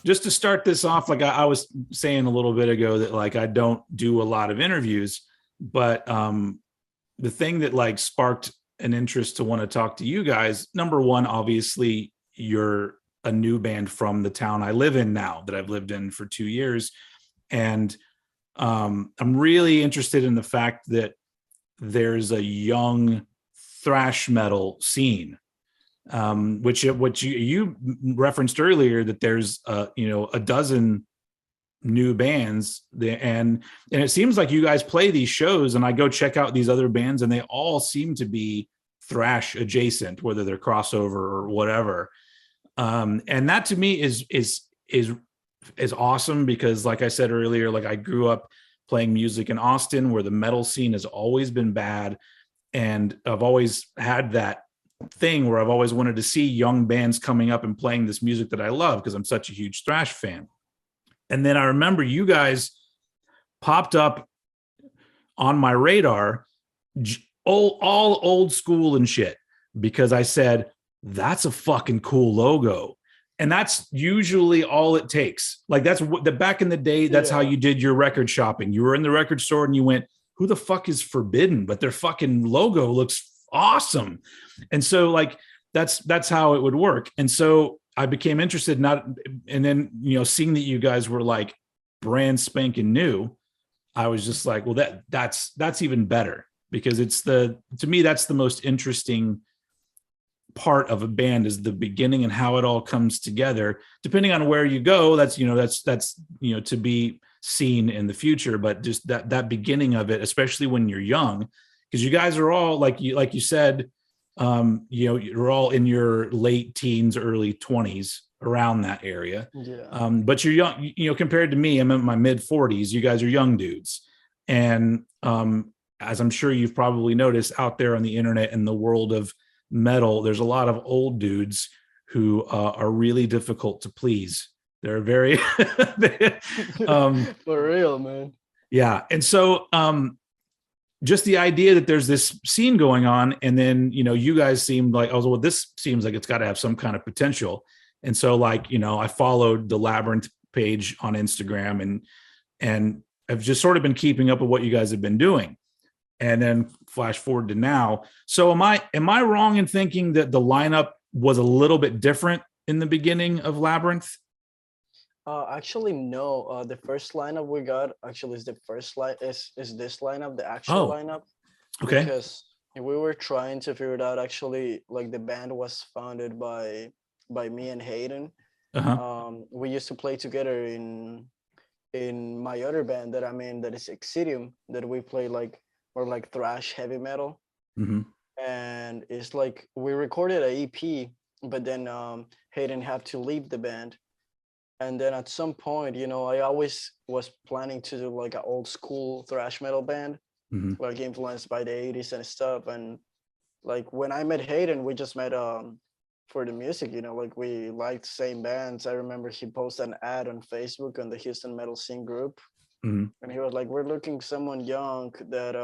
just to start this off, like I was saying a little bit ago that like I don't do a lot of interviews, but the thing that like sparked an interest to want to talk to you guys, number one, obviously you're a new band from the town I live in now that I've lived in for 2 years. And I'm really interested in the fact that there's a young thrash metal scene, which you referenced earlier, that there's a dozen new bands and it seems like you guys play these shows, and I go check out these other bands and they all seem to be thrash adjacent, whether they're crossover or whatever. And that to me is awesome, because like I said earlier, like I grew up playing music in Austin where the metal scene has always been bad, and I've always had that thing where I've always wanted to see young bands coming up and playing this music that I love because I'm such a huge thrash fan. And then I remember you guys popped up on my radar, all old school and shit, because I said, that's a fucking cool logo. And that's usually all it takes. Like that's what the back in the day, that's how you did your record shopping. You were in the record store and you went, who the fuck is Forbidden? But their fucking logo looks awesome. And so like, that's how it would work. And so I became interested, and then, seeing that you guys were like brand spanking new, I was just like, well, that's even better, because to me, that's the most interesting part of a band, is the beginning and how it all comes together. Depending on where you go, that's to be seen in the future, but just that beginning of it, especially when you're young, because you guys are all like you said, you're all in your late teens, early 20s, around that area. But you're young, compared to me, I'm in my mid 40s. You guys are young dudes. And as I'm sure you've probably noticed out there on the internet, in the world of metal, there's a lot of old dudes who are really difficult to please. They're very for real, man. Yeah. And so just the idea that there's this scene going on, and then you guys seemed like, well, this seems like it's got to have some kind of potential. And so like, I followed the Labyrinth page on Instagram, and I've just sort of been keeping up with what you guys have been doing. And then flash forward to now. So am I wrong in thinking that the lineup was a little bit different in the beginning of Labyrinth? Actually, no. The first lineup we got actually is the first line is this lineup, the actual lineup. Okay. Because we were trying to figure it out. Actually, like the band was founded by me and Hayden. We used to play together in my other band that I'm in, that is Exidium, that we play like more like thrash heavy metal. And it's like we recorded an EP, but then Hayden had to leave the band. And then at some point, I always was planning to do like an old school thrash metal band, like influenced by the 80s and stuff. And like when I met Hayden, we just met for the music, like we liked the same bands. I remember he posted an ad on Facebook on the Houston Metal Scene group. And he was like, we're looking someone young that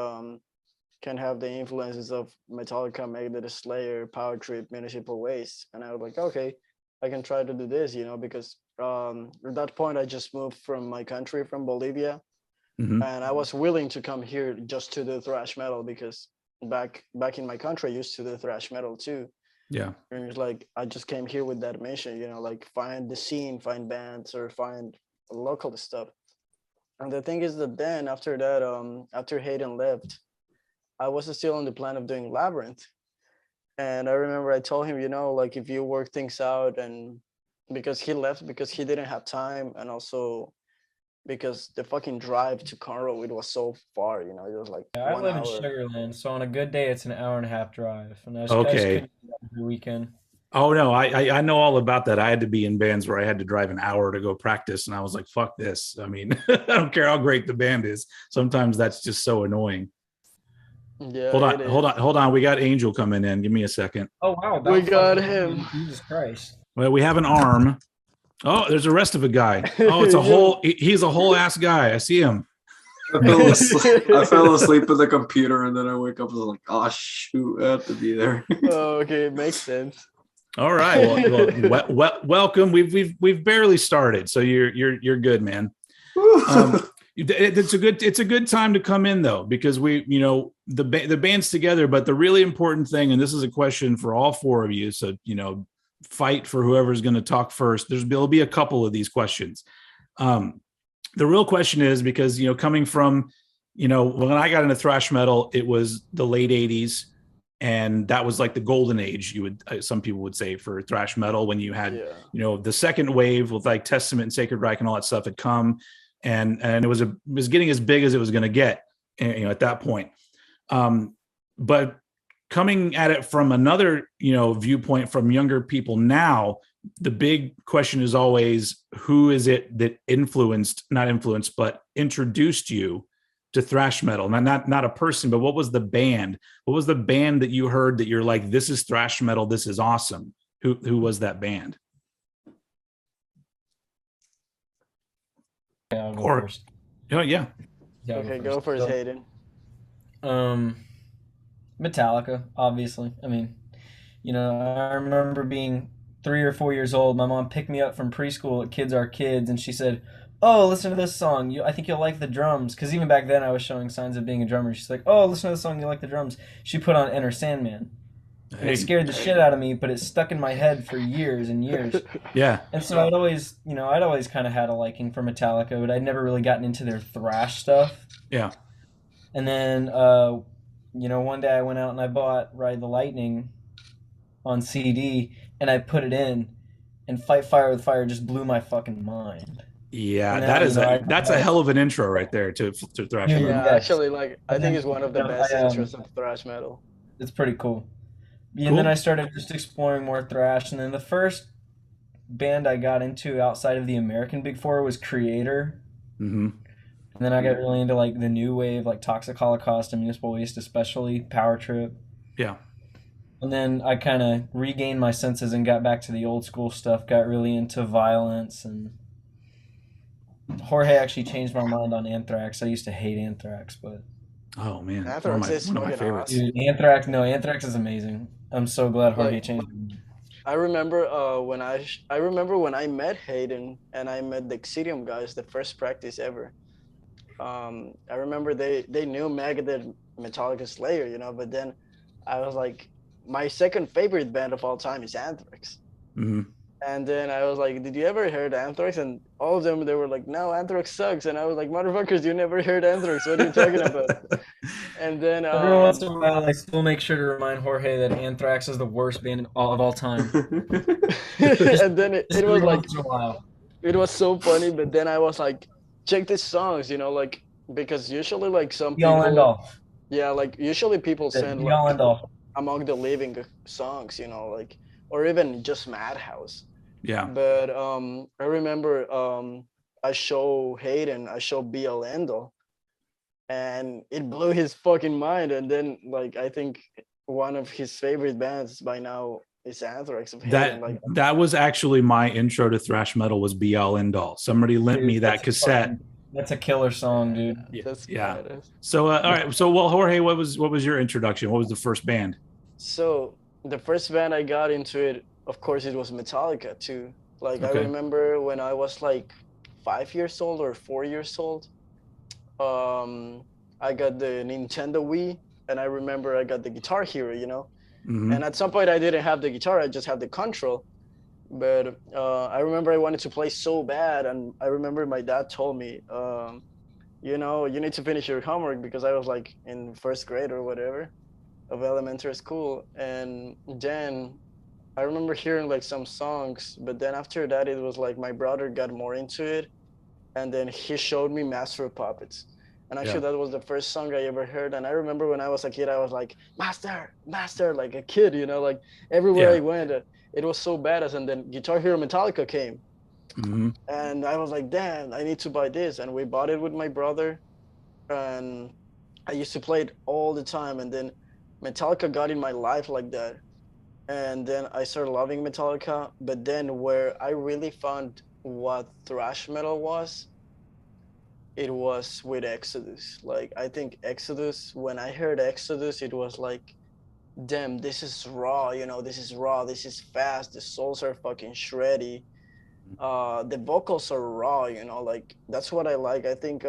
can have the influences of Metallica, Megadeth, Slayer, Power Trip, Municipal Waste. And I was like, okay, I can try to do this, because at that point I just moved from my country, from Bolivia, and I was willing to come here just to do thrash metal, because back in my country I used to do thrash metal too. Yeah. And it's like I just came here with that mission, like find the scene, find bands, or find local stuff. And the thing is that then after that, after Hayden left, I was still on the plan of doing Labyrinth. And I remember I told him, like if you work things out, and because he left because he didn't have time, and also because the fucking drive to Conroe, it was so far, it was like Yeah, I 1 live in hour. Sugarland, so on a good day, it's an hour and a half drive, and I just Okay. couldn't do that every weekend. Oh no, I know all about that. I had to be in bands where I had to drive an hour to go practice, and I was like, fuck this. I mean, I don't care how great the band is. Sometimes that's just so annoying. Yeah. Hold on. We got Angel coming in. Give me a second. Oh wow, we got him. Jesus Christ. Well, we have an arm. Oh, there's the rest of a guy. Oh, it's a whole. He's a whole ass guy. I see him. I fell asleep at the computer, and then I wake up and was like, oh shoot, I have to be there. Oh, okay, makes sense. All right. Welcome. We've barely started, so you're good, man. It's a good time to come in though, because the band's together, but the really important thing, and this is a question for all four of you, so fight for whoever's going to talk first. There'll be a couple of these questions. The real question is, because coming from when I got into thrash metal, it was the late 80s, and that was like the golden age, some people would say, for thrash metal, when you had the second wave with like Testament and Sacred Reich and all that stuff had come, and it was getting as big as it was going to get, at that point. But coming at it from another viewpoint, from younger people now, the big question is always, who is it that introduced you to thrash metal? Not a person, but what was the band? What was the band that you heard that you're like, this is thrash metal, this is awesome? Who was that band? Yeah, I'll go first. Oh yeah. Okay, go first, Hayden. Metallica, obviously. I mean, I remember being 3 or 4 years old. My mom picked me up from preschool at Kids Are Kids, and she said, "Oh, listen to this song. I think you'll like the drums." Because even back then, I was showing signs of being a drummer. She's like, "Oh, listen to this song. You like the drums." She put on Enter Sandman. And it scared the shit out of me, but it stuck in my head for years and years. Yeah. And so I'd always kind of had a liking for Metallica, but I'd never really gotten into their thrash stuff. Yeah. And then, one day I went out and I bought Ride the Lightning on CD, and I put it in, and Fight Fire with Fire just blew my fucking mind. Yeah, that's a hell of an intro right there to thrash metal. Yeah, actually, I think it's one of the best intros of thrash metal. It's pretty cool. Yeah, and then I started just exploring more thrash, and then the first band I got into outside of the American Big Four was Creator. Mm-hmm. And then I got really into like the new wave, like Toxic Holocaust and Municipal Waste, especially Power Trip. Yeah. And then I kind of regained my senses and got back to the old school stuff, got really into Violence, and Jorge actually changed my mind on Anthrax. I used to hate Anthrax, but... Oh, man. Anthrax is one of my favorites. Dude, Anthrax is amazing. I'm so glad Jorge changed my mind. I remember when I met Hayden and I met the Exidium guys, the first practice ever. I remember they knew Megadeth, Metallica, Slayer, but then I was like, my second favorite band of all time is Anthrax. Mm-hmm. And then I was like, did you ever heard Anthrax? And all of them, they were like, no, Anthrax sucks. And I was like, motherfuckers, you never heard Anthrax. What are you talking about? And then every once in a while, I still make sure to remind Jorge that Anthrax is the worst band of all time. And then it was like, it was so funny. But then I was like, check these songs, because usually like some people, yeah, like usually people send like Among the Living songs, or even just Madhouse. Yeah. But I remember I show BL Endel, and it blew his fucking mind. And then I think one of his favorite bands by now is Anthrax. That was actually my intro to thrash metal, was BL Endel. Somebody lent me that cassette. That's a killer song, dude. Yeah. So all right. So Jorge, what was your introduction? What was the first band? So the first band I got into it, of course, it was Metallica too. I remember when I was like 5 years old or 4 years old, I got the Nintendo Wii, and I remember I got the Guitar Hero, Mm-hmm. And at some point I didn't have the guitar, I just had the control. But I remember I wanted to play so bad, and I remember my dad told me, you need to finish your homework, because I was like in first grade or whatever of elementary school. And then I remember hearing like some songs, but then after that it was like my brother got more into it, and then he showed me Master of Puppets. And actually that was the first song I ever heard. And I remember when I was a kid, I was like, Master, like a kid, like everywhere I went, it was so badass. And then Guitar Hero Metallica came. Mm-hmm. And I was like, damn, I need to buy this. And we bought it with my brother, and I used to play it all the time. And then Metallica got in my life like that. And then I started loving Metallica. But then where I really found what thrash metal was, it was with Exodus. I think Exodus, when I heard Exodus, it was like damn, this is raw, this is raw, this is fast, the souls are fucking shreddy. The vocals are raw, like that's what I like. I think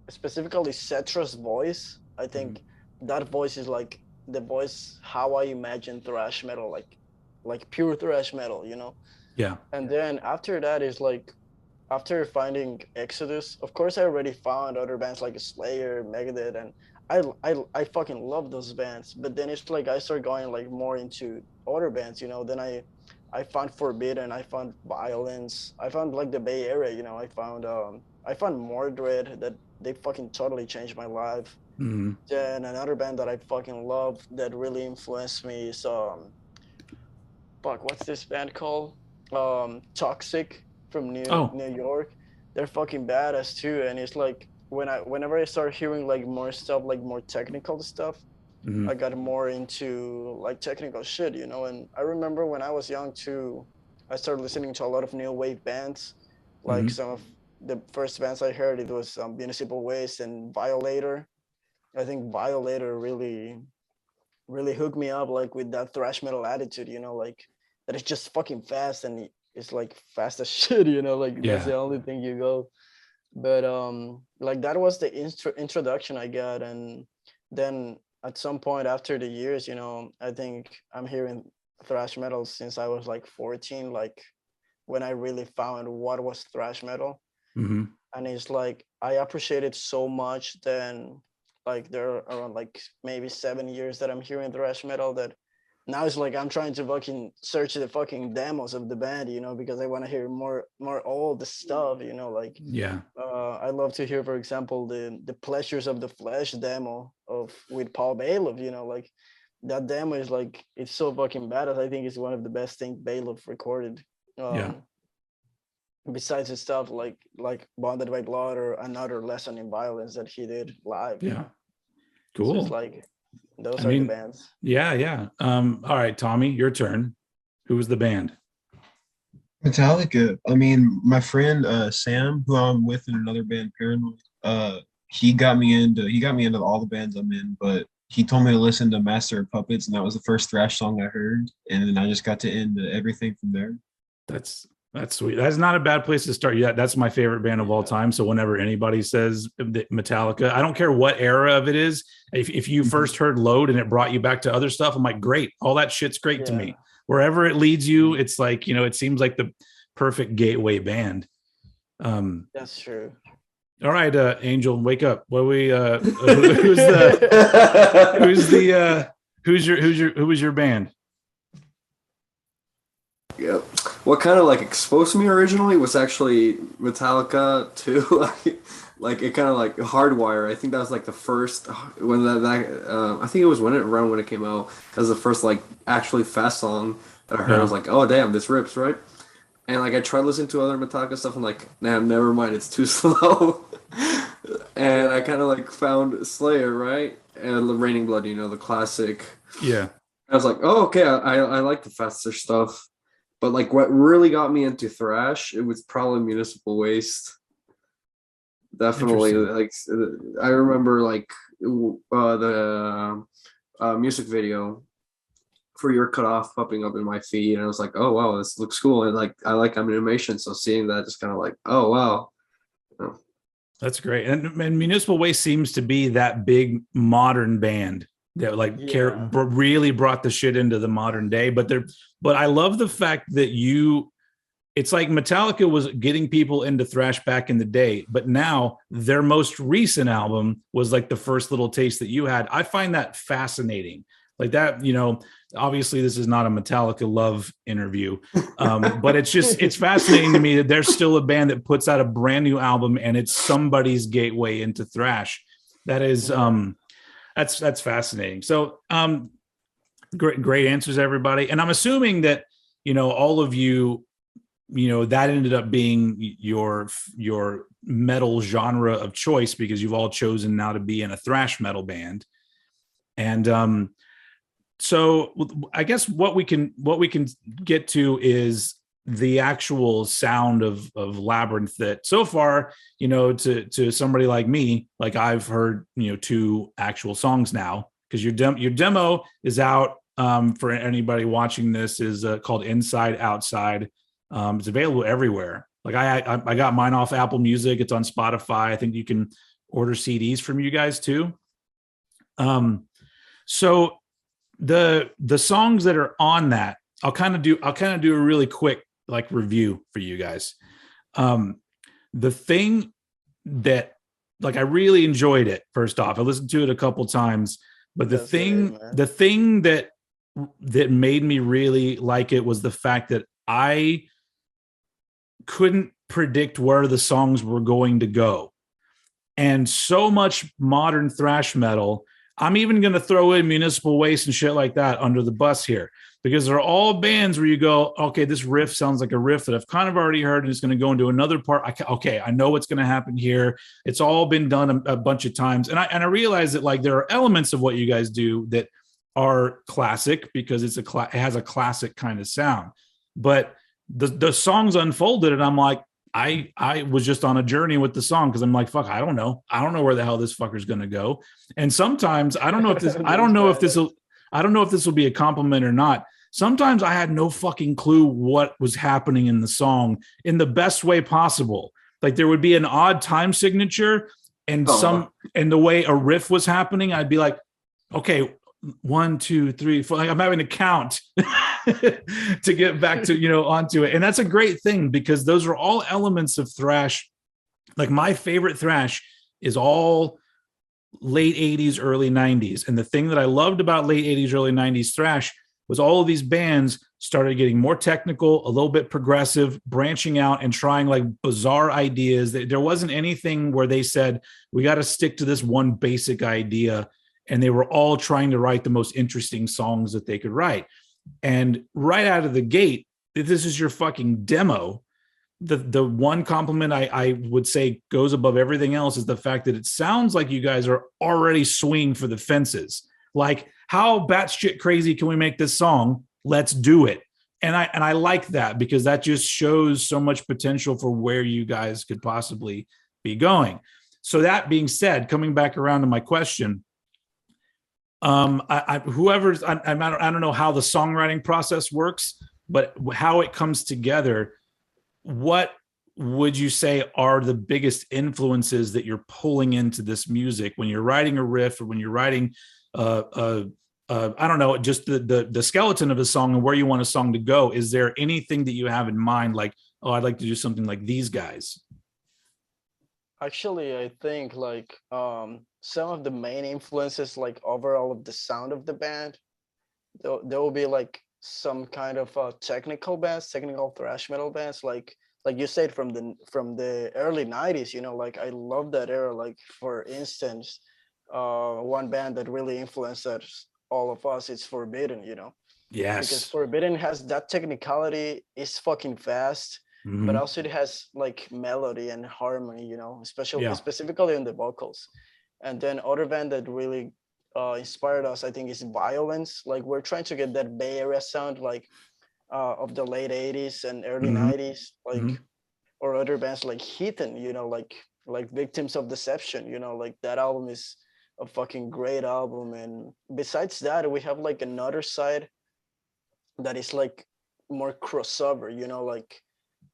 specifically Cetra's voice, I think that voice is like the voice how I imagine thrash metal, like pure thrash metal, Yeah. And then after that is like after finding Exodus, of course I already found other bands like Slayer, Megadeth, and I fucking love those bands. But then it's like I start going like more into other bands, Then I found Forbidden, I found Violence, I found like the Bay Area, I found Mordred that they fucking totally changed my life. Mm-hmm. Then another band that I fucking love that really influenced me is fuck, what's this band called? Toxic from New York. They're fucking badass too, and it's like whenever I start hearing like more stuff, like more technical stuff, I got more into like technical shit, And I remember when I was young too, I started listening to a lot of new wave bands. Like some of the first bands I heard, it was Municipal Waste and Violator. I think Violator really hooked me up, like with that thrash metal attitude, like that it's just fucking fast and it's like fast as shit, like that's the only thing you go. But like that was the introduction I got, and then at some point after the years, I think I'm hearing thrash metal since I was like 14, like when I really found what was thrash metal. And it's like I appreciate it so much. Then like there are around like maybe 7 years that I'm hearing thrash metal, that now it's like I'm trying to fucking search the fucking demos of the band, because I want to hear more all the stuff, like I love to hear, for example, the Pleasures of the Flesh demo with Paul Baloff, like that demo is like, it's so fucking badass. I think it's one of the best things Baloff recorded. Besides the stuff like Bonded by Blood or Another Lesson in Violence that he did live. Yeah. Cool. So it's like those are the bands. Yeah. All right, Tommy, your turn. Who was the band? Metallica. I mean, my friend Sam, who I'm with in another band, Paranoid, he got me into all the bands I'm in, but he told me to listen to Master of Puppets, and that was the first thrash song I heard, and then I just got to into everything from there. That's sweet. That's not a bad place to start. Yeah, that's my favorite band of all time. So whenever anybody says Metallica, I don't care what era of it is. If you first heard Load and it brought you back to other stuff, I'm like, great. All that shit's great to me. Wherever it leads you, it's like, it seems like the perfect gateway band. That's true. All right, Angel, wake up. What we who was your band? Yep. What kind of like exposed me originally was actually Metallica too. like it kind of like Hardwire. I think that was like the first when I think it was around when it came out. That was the first like actually fast song that I heard. I was like, oh damn, this rips, right? And like I tried listening to other Metallica stuff. I'm like, nah, never mind, it's too slow. And I kind of like found Slayer, right? And the Raining Blood, the classic. Yeah. I was like, oh okay, I like the faster stuff. But like what really got me into thrash, it was probably Municipal Waste. Definitely, like I remember like the music video for Your Cut Off popping up in my feed, and I was like, oh wow, this looks cool, and like I like animation, so seeing that just kind of like, oh wow. That's great. And Municipal Waste seems to be that big modern band that like really brought the shit into the modern day. But I love the fact that it's like Metallica was getting people into thrash back in the day, but now their most recent album was like the first little taste that you had. I find that fascinating. Like that, obviously this is not a Metallica love interview, but it's fascinating to me that there's still a band that puts out a brand new album and it's somebody's gateway into thrash. That is, that's fascinating. So, great answers, everybody. And I'm assuming that, all of you, that ended up being your metal genre of choice because you've all chosen now to be in a thrash metal band. And, so I guess what we can get to is the actual sound of Labyrinth that so far, to somebody like me, like I've heard, 2 actual songs now because your demo is out for anybody watching this is called Inside Outside. It's available everywhere. Like I got mine off Apple Music. It's on Spotify. I think you can order CDs from you guys too. So the songs that are on that, I'll kind of do a really quick like review for you guys. The thing that like I really enjoyed it. First off, I listened to it a couple times, but the thing that made me really like it was the fact that I couldn't predict where the songs were going to go. And so much modern thrash metal, I'm even going to throw in Municipal Waste and shit like that under the bus here, because they're all bands where you go, okay, this riff sounds like a riff that I've kind of already heard, and it's going to go into another part. I know what's going to happen here. It's all been done a bunch of times. And I realize that like there are elements of what you guys do that are classic because it has a classic kind of sound. But the songs unfolded, and I'm like, I was just on a journey with the song because I'm like, fuck, I don't know where the hell this fucker's gonna go. And sometimes I don't know if this will be a compliment or not. Sometimes I had no fucking clue what was happening in the song in the best way possible. Like there would be an odd time signature and and the way a riff was happening, I'd be like, okay, 1, 2, 3, 4. Like I'm having to count to get back to, onto it. And that's a great thing because those are all elements of thrash. Like my favorite thrash is all late 80s, early 90s. And the thing that I loved about late 80s, early 90s thrash was all of these bands started getting more technical, a little bit progressive, branching out and trying like bizarre ideas. There wasn't anything where they said, we got to stick to this one basic idea. And they were all trying to write the most interesting songs that they could write. And right out of the gate, if this is your fucking demo, the one compliment I would say goes above everything else is the fact that it sounds like you guys are already swinging for the fences. Like, how batshit crazy can we make this song? Let's do it. And I like that because that just shows so much potential for where you guys could possibly be going. So that being said, coming back around to my question, I don't know how the songwriting process works, but how it comes together. What would you say are the biggest influences that you're pulling into this music when you're writing a riff or when you're writing, I don't know, just the skeleton of a song and where you want a song to go? Is there anything that you have in mind? Like, oh, I'd like to do something like these guys. Actually, I think like some of the main influences, like overall of the sound of the band, there will be like some kind of technical thrash metal bands, like you said from the early 90s. Like I love that era. Like for instance, one band that really influenced us, all of us, is Forbidden. Yes, because Forbidden has that technicality, is fucking fast. Mm-hmm. But also it has like melody and harmony, specifically on the vocals. And then other band that really inspired us, I think, is Violence. Like we're trying to get that Bay Area sound, like of the late 80s and early 90s, like or other bands like Heathen, like Victims of Deception. Like that album is a fucking great album. And besides that, we have like another side that is like more crossover, like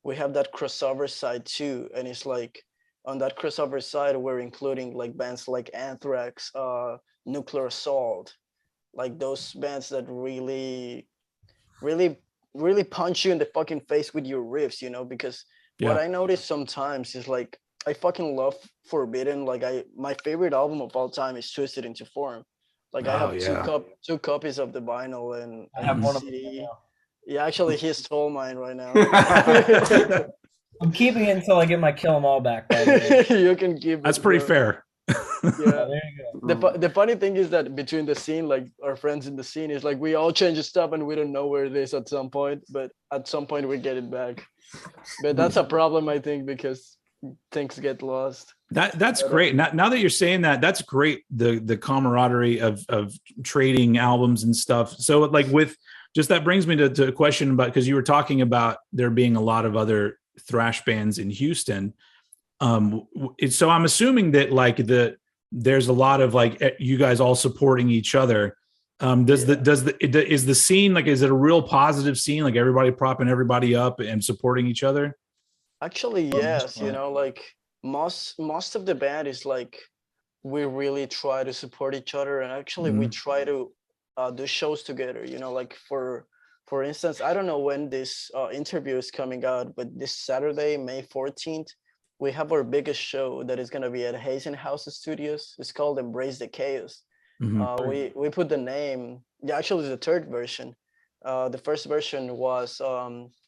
we have that crossover side too. And it's like on that crossover side, we're including like bands like Anthrax, Nuclear Assault, like those bands that really, really, really punch you in the fucking face with your riffs, because what I notice sometimes is like, I fucking love Forbidden. Like my favorite album of all time is Twisted Into Form. Like I have two copies of the vinyl and I have one CD. Yeah, actually, he stole mine right now. I'm keeping it until I get my Kill 'Em All back. By the way. You can keep it. That's pretty fair. Yeah. There you go. The funny thing is that between the scene, like our friends in the scene, is like we all change stuff and we don't know where it is at some point. But at some point, we get it back. But that's a problem, I think, because things get lost. That's great. Now that you're saying that, that's great. The camaraderie of trading albums and stuff. So like with just that brings me to a question about, because you were talking about there being a lot of other thrash bands in Houston. So I'm assuming that like there's a lot of like you guys all supporting each other. Is the scene like, is it a real positive scene? Like everybody propping everybody up and supporting each other? Actually, yes. Like most of the band is like we really try to support each other, and actually we try to do shows together. Like for instance, I don't know when this interview is coming out, but this Saturday, May 14th, we have our biggest show that is gonna be at Hazen House Studios. It's called Embrace the Chaos. We put the name. Yeah, actually, the third version. The first version was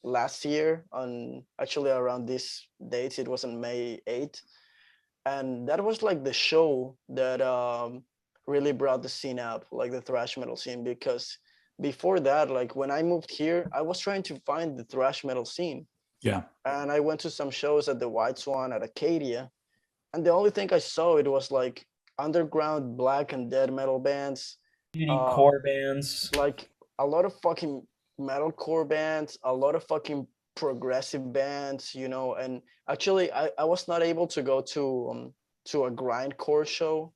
last year on actually around this date. It was on May 8th, and that was like the show that really brought the scene up, like the thrash metal scene. Because before that, like when I moved here, I was trying to find the thrash metal scene. Yeah. And I went to some shows at the White Swan at Acadia, and the only thing I saw it was like underground black and death metal bands, core bands, like a lot of fucking metalcore bands, a lot of fucking progressive bands, and actually I was not able to go to a grindcore show.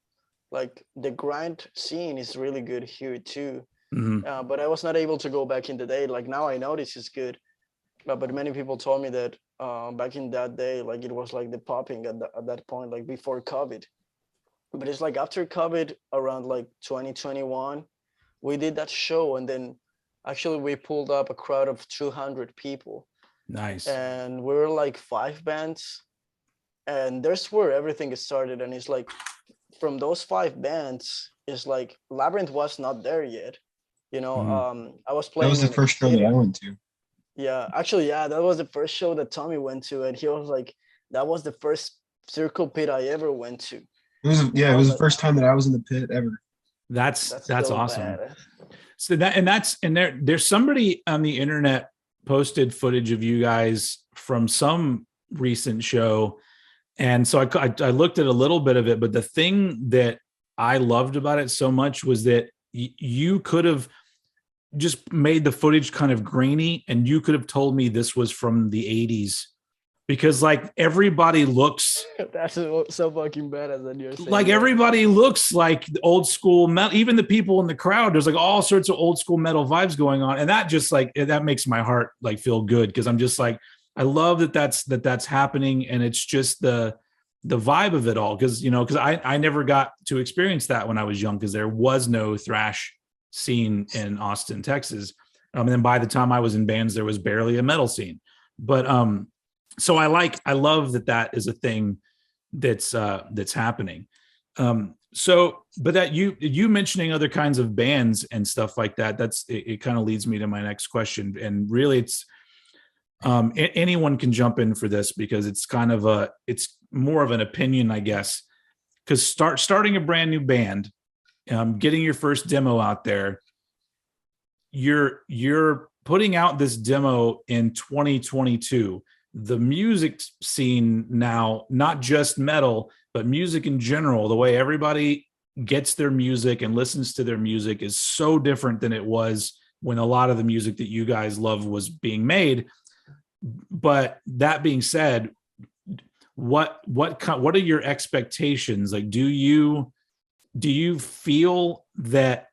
Like the grind scene is really good here too. But I was not able to go back in the day. Like now I know this is good, but many people told me that back in that day, like it was like the popping at that point, like before COVID. But it's like after COVID, around like 2021, we did that show, and then actually we pulled up a crowd of 200 people. Nice. And we were like 5 bands, and there's where everything started. And it's like from those 5 bands, it's like Labyrinth was not there yet. I was playing. That was the first show that I went to. Yeah, actually, yeah, that was the first show that Tommy went to, and he was like, that was the first Circle Pit I ever went to. It was the first time that I was in the pit ever. That's so awesome. Bad. So there's somebody on the internet posted footage of you guys from some recent show, and so I looked at a little bit of it. But the thing that I loved about it so much was that you could have just made the footage kind of grainy, and you could have told me this was from the 80s. Because like everybody looks that's so fucking bad as you're saying. Like everybody looks like old school metal. Even the people in the crowd, there's like all sorts of old school metal vibes going on, and that just like that makes my heart like feel good, because I'm just like, I love that's happening, and it's just the vibe of it all. Because I never got to experience that when I was young, because there was no thrash scene in Austin, Texas, and then by the time I was in bands, there was barely a metal scene. But so I love that is a thing that's happening. But that you mentioning other kinds of bands and stuff like that, it kind of leads me to my next question. And really it's anyone can jump in for this, because it's it's more of an opinion, I guess, because starting a brand new band, getting your first demo out there, you're putting out this demo in 2022. The music scene now, not just metal, but music in general, the way everybody gets their music and listens to their music is so different than it was when a lot of the music that you guys love was being made. But that being said, what are your expectations? Like, do you feel that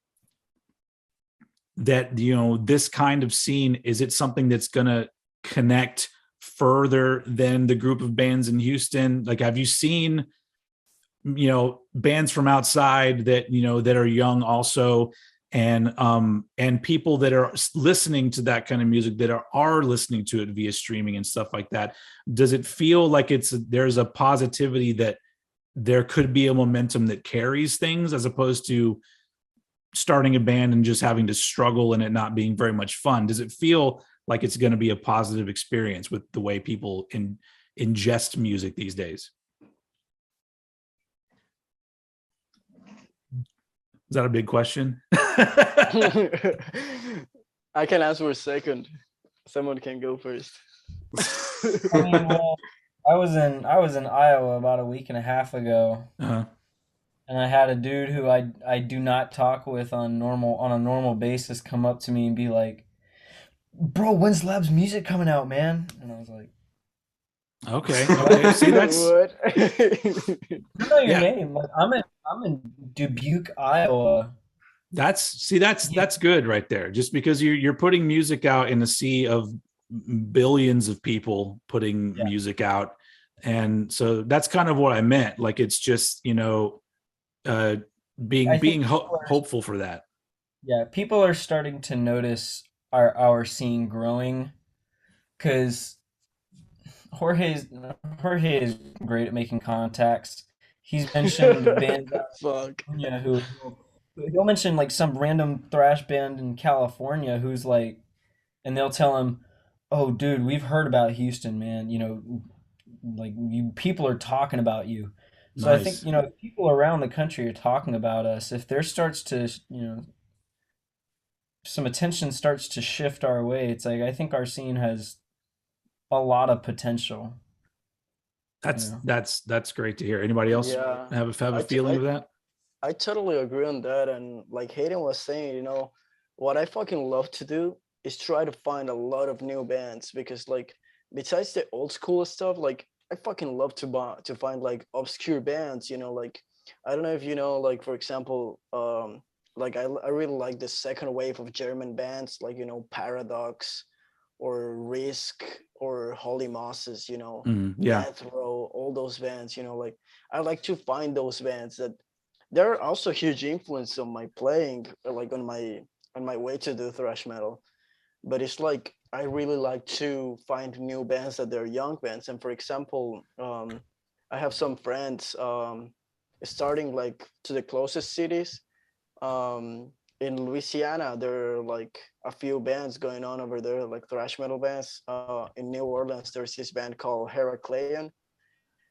this kind of scene, is it something that's going to connect further than the group of bands in Houston? Like, have you seen bands from outside that are young also, and people that are listening to that kind of music, that are listening to it via streaming and stuff like that? Does it feel like there's a positivity that there could be a momentum that carries things, as opposed to starting a band and just having to struggle and it not being very much fun? Does it feel like it's going to be a positive experience with the way people ingest music these days? Is that a big question? I can answer a second. Someone can go first. I mean, well, I was in Iowa about a week and a half ago, and I had a dude who I do not talk with on a normal basis come up to me and be like, "Bro, when's Lab's music coming out, man?" And I was like, Okay. See, that's I know your name. Like, I'm in Dubuque, Iowa, That's good right there. Just because you're putting music out in a sea of billions of people putting music out, and so that's kind of what I meant. Like it's just being hopeful for that. Yeah, people are starting to notice our scene growing because Jorge's Jorge is great at making contacts. He's mentioned bands out Fuck. in California he'll mention like some random thrash band in California who's like, and they'll tell him, "Oh, dude, we've heard about Houston, man. Like you people are talking about you." So I think Nice. if people around the country are talking about us, if there starts to some attention starts to shift our way, it's like I think our scene has a lot of potential. That's great to hear. Anybody else Yeah, have a I, t- feeling I of that? I totally agree on that. And like Hayden was saying, what I fucking love to do is try to find a lot of new bands because like besides the old school stuff, like I fucking love to find like obscure bands, like I don't know if you know, like for example, like I really like the second wave of German bands like Paradox or Risk or Holy Mosses, Yeah. Death Row, all those bands, like I like to find those bands that they're also huge influence on my playing, like on my way to do thrash metal. But it's like I really like to find new bands that they're young bands. And for example, I have some friends starting like to the closest cities. Um, in Louisiana, there are like a few bands going on over there, like thrash metal bands. In New Orleans, there's this band called Heraclean,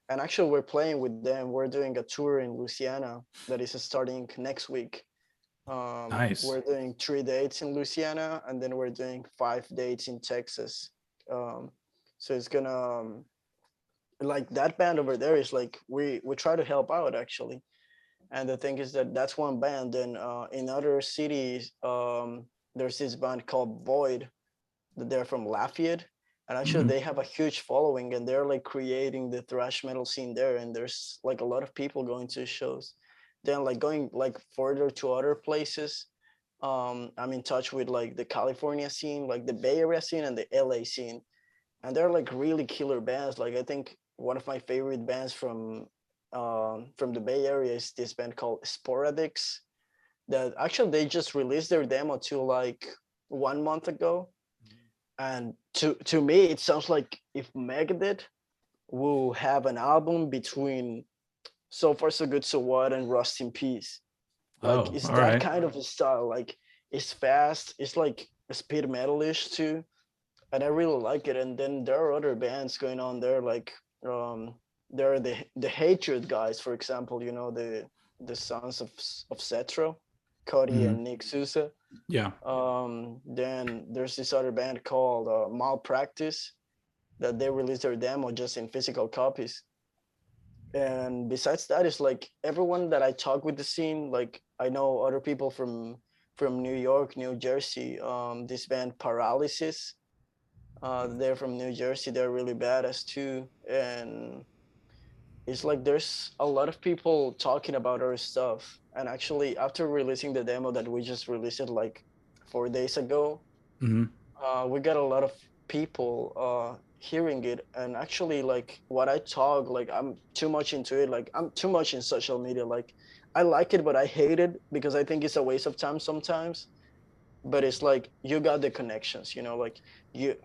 and actually we're playing with them. We're doing a tour in Louisiana that is starting next week. Nice. We're doing 3 dates in Louisiana, and then we're doing 5 dates in Texas. um, so it's gonna like that band over there is like we try to help out actually. And the thing is that that's one band. Then in other cities, there's this band called Void, that they're from Lafayette, and actually Mhm. they have a huge following, and they're like creating the thrash metal scene there, and there's like a lot of people going to shows. Then like going like further to other places, I'm in touch with like the California scene, like the Bay Area scene and the LA scene, and they're like really killer bands. Like I think one of my favorite bands from the Bay Area is this band called Sporadics, that actually they just released their demo to like 1 month ago. And to me it sounds like if Megadeth will have an album between So Far So Good So What and Rust in Peace. Like Oh, it's all that right. kind of a style. Like it's fast, it's like speed metalish too, and I really like it. And then there are other bands going on there, like there are the Hatred guys, for example, the sons of Setro, Cody Mhm. and Nick Sousa. Yeah. Then there's this other band called Malpractice, that they released their demo just in physical copies. And besides that, it's like everyone that I talk with the scene, like I know other people from New York, New Jersey. This band Paralysis, they're from New Jersey. They're really badass too, and it's like there's a lot of people talking about our stuff. And actually, after releasing the demo that we just released it like 4 days ago, Mhm. we got a lot of people hearing it. And actually like what I talk, like I'm too much into it, like I'm too much in social media. Like I like it but I hate it because I think it's a waste of time sometimes. But it's like you got the connections, like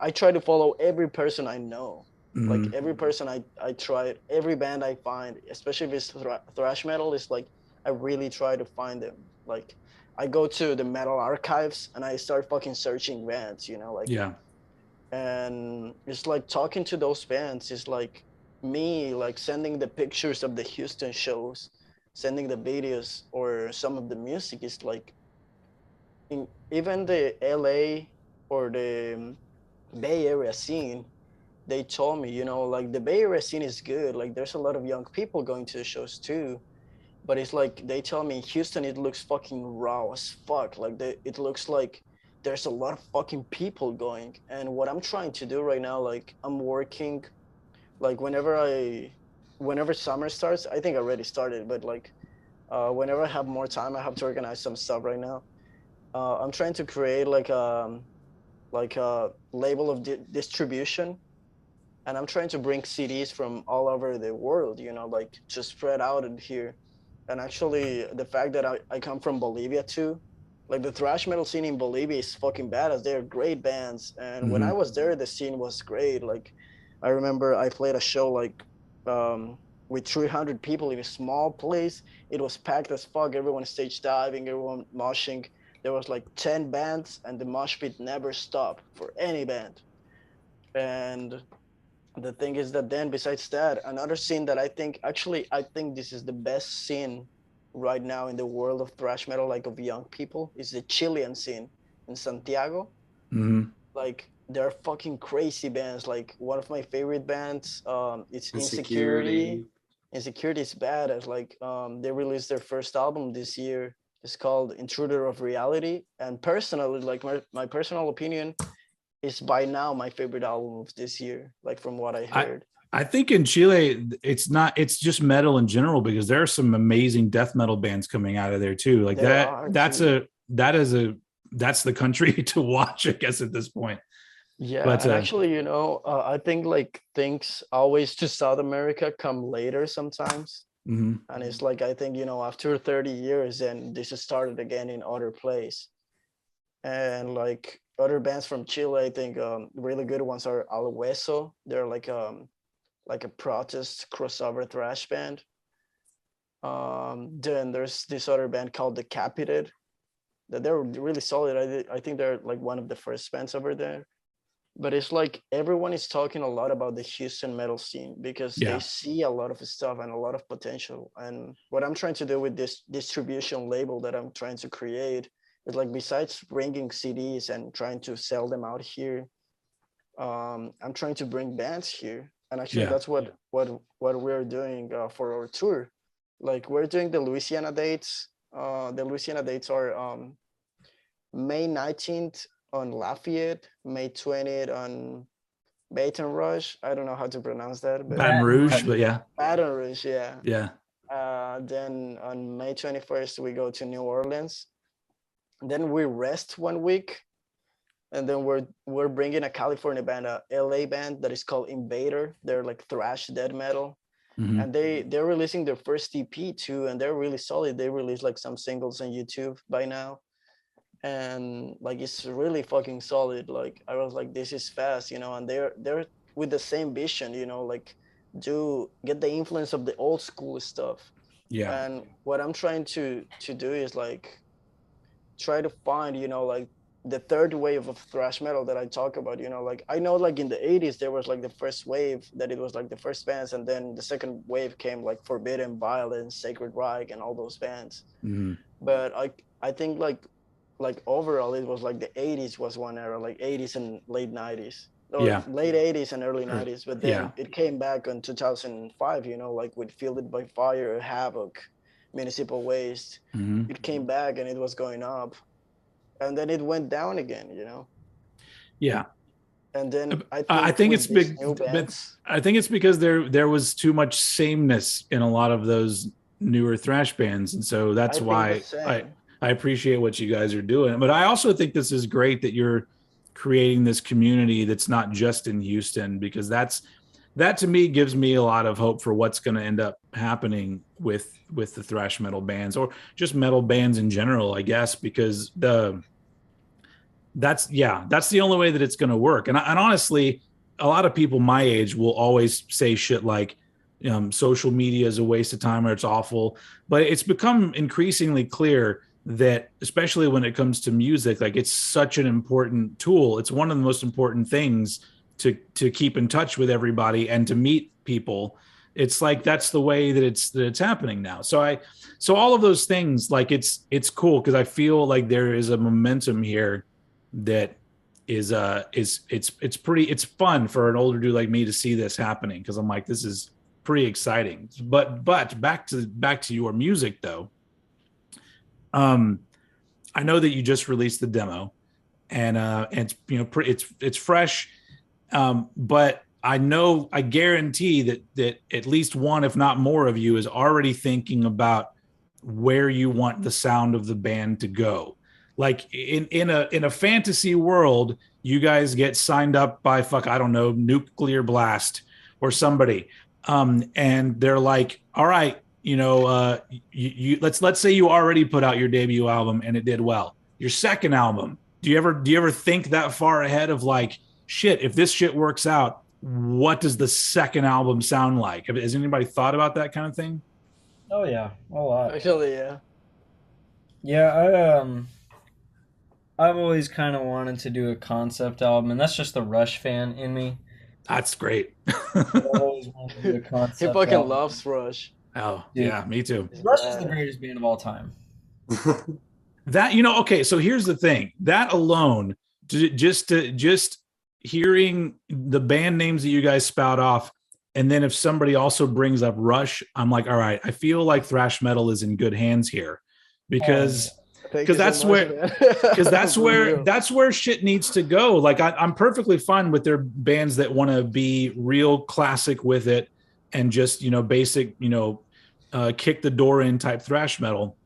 I try to follow every person I know, like Mhm. every person I try, every band I find, especially if it's thrash metal. It's like I really try to find them. Like I go to the metal archives and I start fucking searching bands, like. Yeah. And it's like talking to those bands is like me like sending the pictures of the Houston shows, sending the videos or some of the music. Is like in even the LA or the Bay Area scene, they told me, like the Bay Area scene is good, like there's a lot of young people going to the shows too. But it's like they tell me in Houston it looks fucking raw as fuck. Like it looks like there's a lot of fucking people going. And what I'm trying to do right now, like I'm working, like whenever summer starts, I think I already started, but like whenever I have more time, I have to organize some stuff right now. I'm trying to create like a label of distribution, and I'm trying to bring CDs from all over the world, you know, like just spread out in here. And actually, the fact that I come from Bolivia too, like the thrash metal scene in Bolivia is fucking badass. They're great bands, and when I was there, the scene was great. Like, I remember I played a show like with 300 people in a small place. It was packed as fuck. Everyone stage diving, everyone moshing. There was like 10 bands, and the mosh pit never stopped for any band. And the thing is that then besides that, another scene that I think this is the best scene right now in the world of thrash metal, like of young people, is the Chilean scene in Santiago. Like they're fucking crazy bands. Like one of my favorite bands, it's Insecurity. Insecurity is badass. Like they released their first album this year. It's called Intruder of Reality, and personally, like my personal opinion, is by now my favorite album of this year, like from what I heard. I think in Chile, it's just metal in general, because there are some amazing death metal bands coming out of there too. Like that's the country to watch, I guess, at this point. Yeah, but, and actually, you know, I think like things always to South America come later sometimes. And it's like, I think, you know, after 30 years, and this has started again in other place. And like other bands from Chile, I think really good ones are Al Hueso. They're like a protest crossover thrash band. Then there's this other band called Decapitated, that they're really solid. I think they're like one of the first bands over there. But it's like everyone is talking a lot about the Houston metal scene, because they see a lot of stuff and a lot of potential. And what I'm trying to do with this distribution label that I'm trying to create, it's like, besides bringing CDs and trying to sell them out here, I'm trying to bring bands here. And actually, that's what we're doing for our tour. Like, we're doing the Louisiana dates. The Louisiana dates are May 19th on Lafayette, May 20th on Baton Rouge. I don't know how to pronounce that. But Baton Rouge, but yeah. Baton Rouge, yeah. Yeah. Then on May 21st, we go to New Orleans. Then we rest 1 week, and then we're bringing a California band, a LA band that is called Invader. They're like thrash death metal, and they're releasing their first EP too, and they're really solid. They released like some singles on YouTube by now, and like it's really fucking solid. Like I was like, this is fast, you know. And they're with the same vision, you know, like get the influence of the old school stuff. Yeah. And what I'm trying to do is like try to find, you know, like the third wave of thrash metal that I talk about, you know. Like I know like in the 80s there was like the first wave, that it was like the first bands, and then the second wave came like Forbidden, Violence, Sacred Reich, and all those bands. But I think like overall it was like the 80s was one era, like 80s and late 90s, or late 80s and early 90s. But then it came back in 2005, you know, like with Fielded by Fire, Havoc, Municipal Waste. It came back and it was going up, and then it went down again, you know. And then I think it's big. I think it's because there was too much sameness in a lot of those newer thrash bands, and so that's why I appreciate what you guys are doing. But I also think this is great that you're creating this community that's not just in Houston, because that to me gives me a lot of hope for what's going to end up happening with the thrash metal bands, or just metal bands in general, I guess, because that's the only way that it's going to work. And honestly, a lot of people my age will always say shit like, social media is a waste of time, or it's awful. But it's become increasingly clear that, especially when it comes to music, like it's such an important tool. It's one of the most important things to keep in touch with everybody and to meet people. It's like, that's the way that it's happening now. So all of those things, like it's cool, because I feel like there is a momentum here that is it's fun for an older dude like me to see this happening, because I'm like, this is pretty exciting. But back to your music though. I know that you just released the demo, and it's, you know, it's fresh, but I guarantee that at least one, if not more of you, is already thinking about where you want the sound of the band to go. Like in a fantasy world, you guys get signed up by I don't know, Nuclear Blast or somebody, and they're like, all right, let's say you already put out your debut album and it did well. Your second album, do you ever think that far ahead of like, shit, if this shit works out, what does the second album sound like? Has anybody thought about that kind of thing? Oh yeah, a lot. Actually, yeah. Yeah, I've always kind of wanted to do a concept album, and that's just the Rush fan in me. That's great. I've always wanted to do a He concept fucking album. loves Rush. Oh, Dude. yeah, me too. Rush is the greatest band of all time. That, okay, so here's the thing. That alone, just hearing the band names that you guys spout off, and then if somebody also brings up Rush, I'm like, all right, I feel like thrash metal is in good hands here, because that's where shit needs to go. Like I'm perfectly fine with their bands that want to be real classic with it and just basic kick the door in type thrash metal,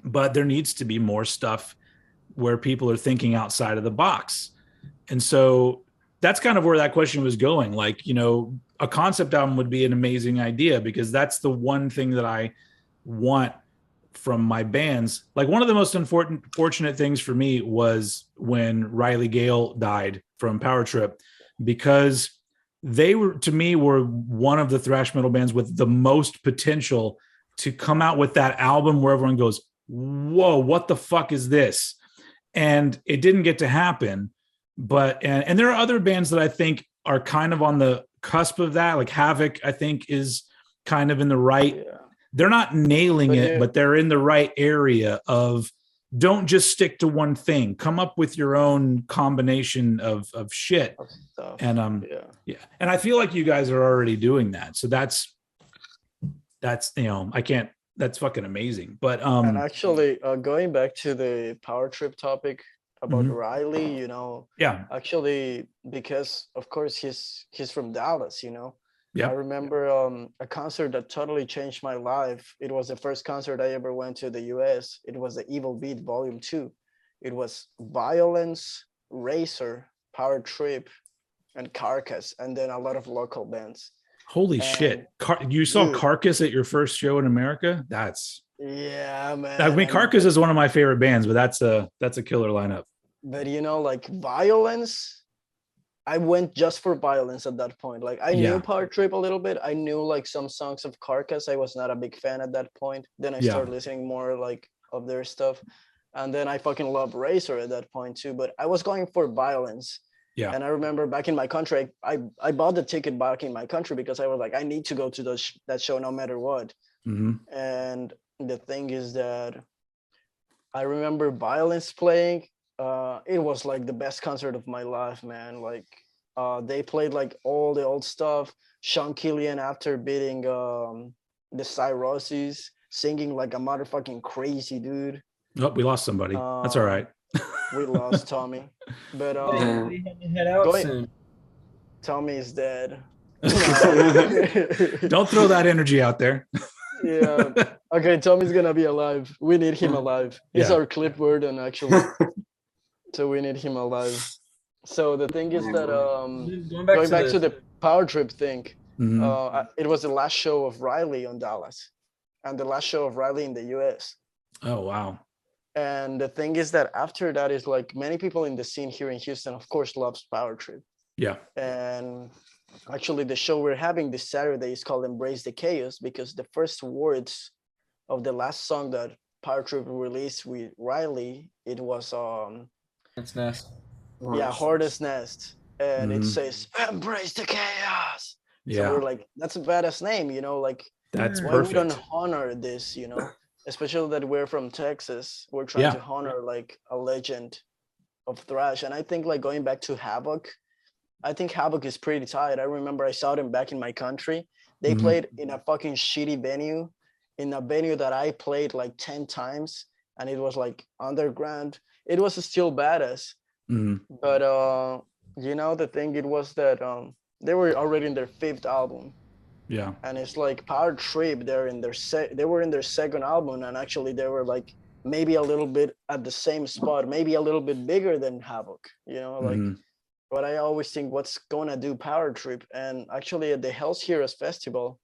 but there needs to be more stuff where people are thinking outside of the box. And so that's kind of where that question was going. Like, a concept album would be an amazing idea, because that's the one thing that I want from my bands. Like, one of the most fortunate things for me was when Riley Gale died from Power Trip, because they were one of the thrash metal bands with the most potential to come out with that album where everyone goes, whoa, what the fuck is this? And it didn't get to happen. But and there are other bands that I think are kind of on the cusp of that. Like Havoc, I think, is kind of in the right. Yeah. They're not nailing it, but they're in the right area of, don't just stick to one thing. Come up with your own combination of shit. And yeah. And I feel like you guys are already doing that. So that's I can't. That's fucking amazing. But and actually, going back to the Power Trip topic about Riley, yeah, actually, because of course he's from Dallas, yeah. I remember a concert that totally changed my life. It was the first concert I ever went to the US. It was the Evil Beat Volume 2. It was Violence, Razor, Power Trip, and Carcass, and then a lot of local bands. Holy shit. You saw Carcass at your first show in America? That's... Yeah, man. I mean, Carcass is one of my favorite bands, but that's a killer lineup. But like Violence, I went just for Violence at that point. Like, I knew Power Trip a little bit. I knew like some songs of Carcass. I was not a big fan at that point. Then I started listening more like of their stuff. And then I fucking love Razor at that point too. But I was going for Violence. Yeah. And I remember back in my country, I bought the ticket back in my country because I was like, I need to go to that show no matter what. Mm-hmm. And the thing is that I remember Violence playing. It was like the best concert of my life, man. Like, they played like all the old stuff. Sean Killian, after beating the Cirrhosis, singing like a motherfucking crazy dude. Oh, we lost somebody. That's all right. We lost Tommy, but we had to head out soon. Tommy is dead. Don't throw that energy out there. Yeah. Okay, Tommy's gonna be alive. We need him alive. He's our clipboard, and actually, so we need him alive. So the thing is that going back to the Power Trip thing, it was the last show of Riley on Dallas, and the last show of Riley in the US. Oh wow. And the thing is that after that is like many people in the scene here in Houston, of course, loves Power Trip. Yeah. And actually the show we're having this Saturday is called Embrace the Chaos, because the first words of the last song that Power Trip released with Riley, it was It's Nest. Yeah, Hardest Nest. And it says, Embrace the Chaos. Yeah. So we're like, that's a badass name, like that's why perfect. we don't honor this, especially that we're from Texas. We're trying to honor like a legend of thrash. And I think like going back to Havoc, I think Havoc is pretty tight. I remember I saw them back in my country. They played in a fucking shitty venue, in a venue that I played like 10 times, and it was like underground. It was still badass. But the thing it was that they were already in their 5th album. Yeah. And it's like Power Trip. They were in their second album, and actually they were like maybe a little bit at the same spot, maybe a little bit bigger than Havoc. Like. Mhm. But I always think, what's gonna do Power Trip? And actually, at the Hell's Heroes Festival,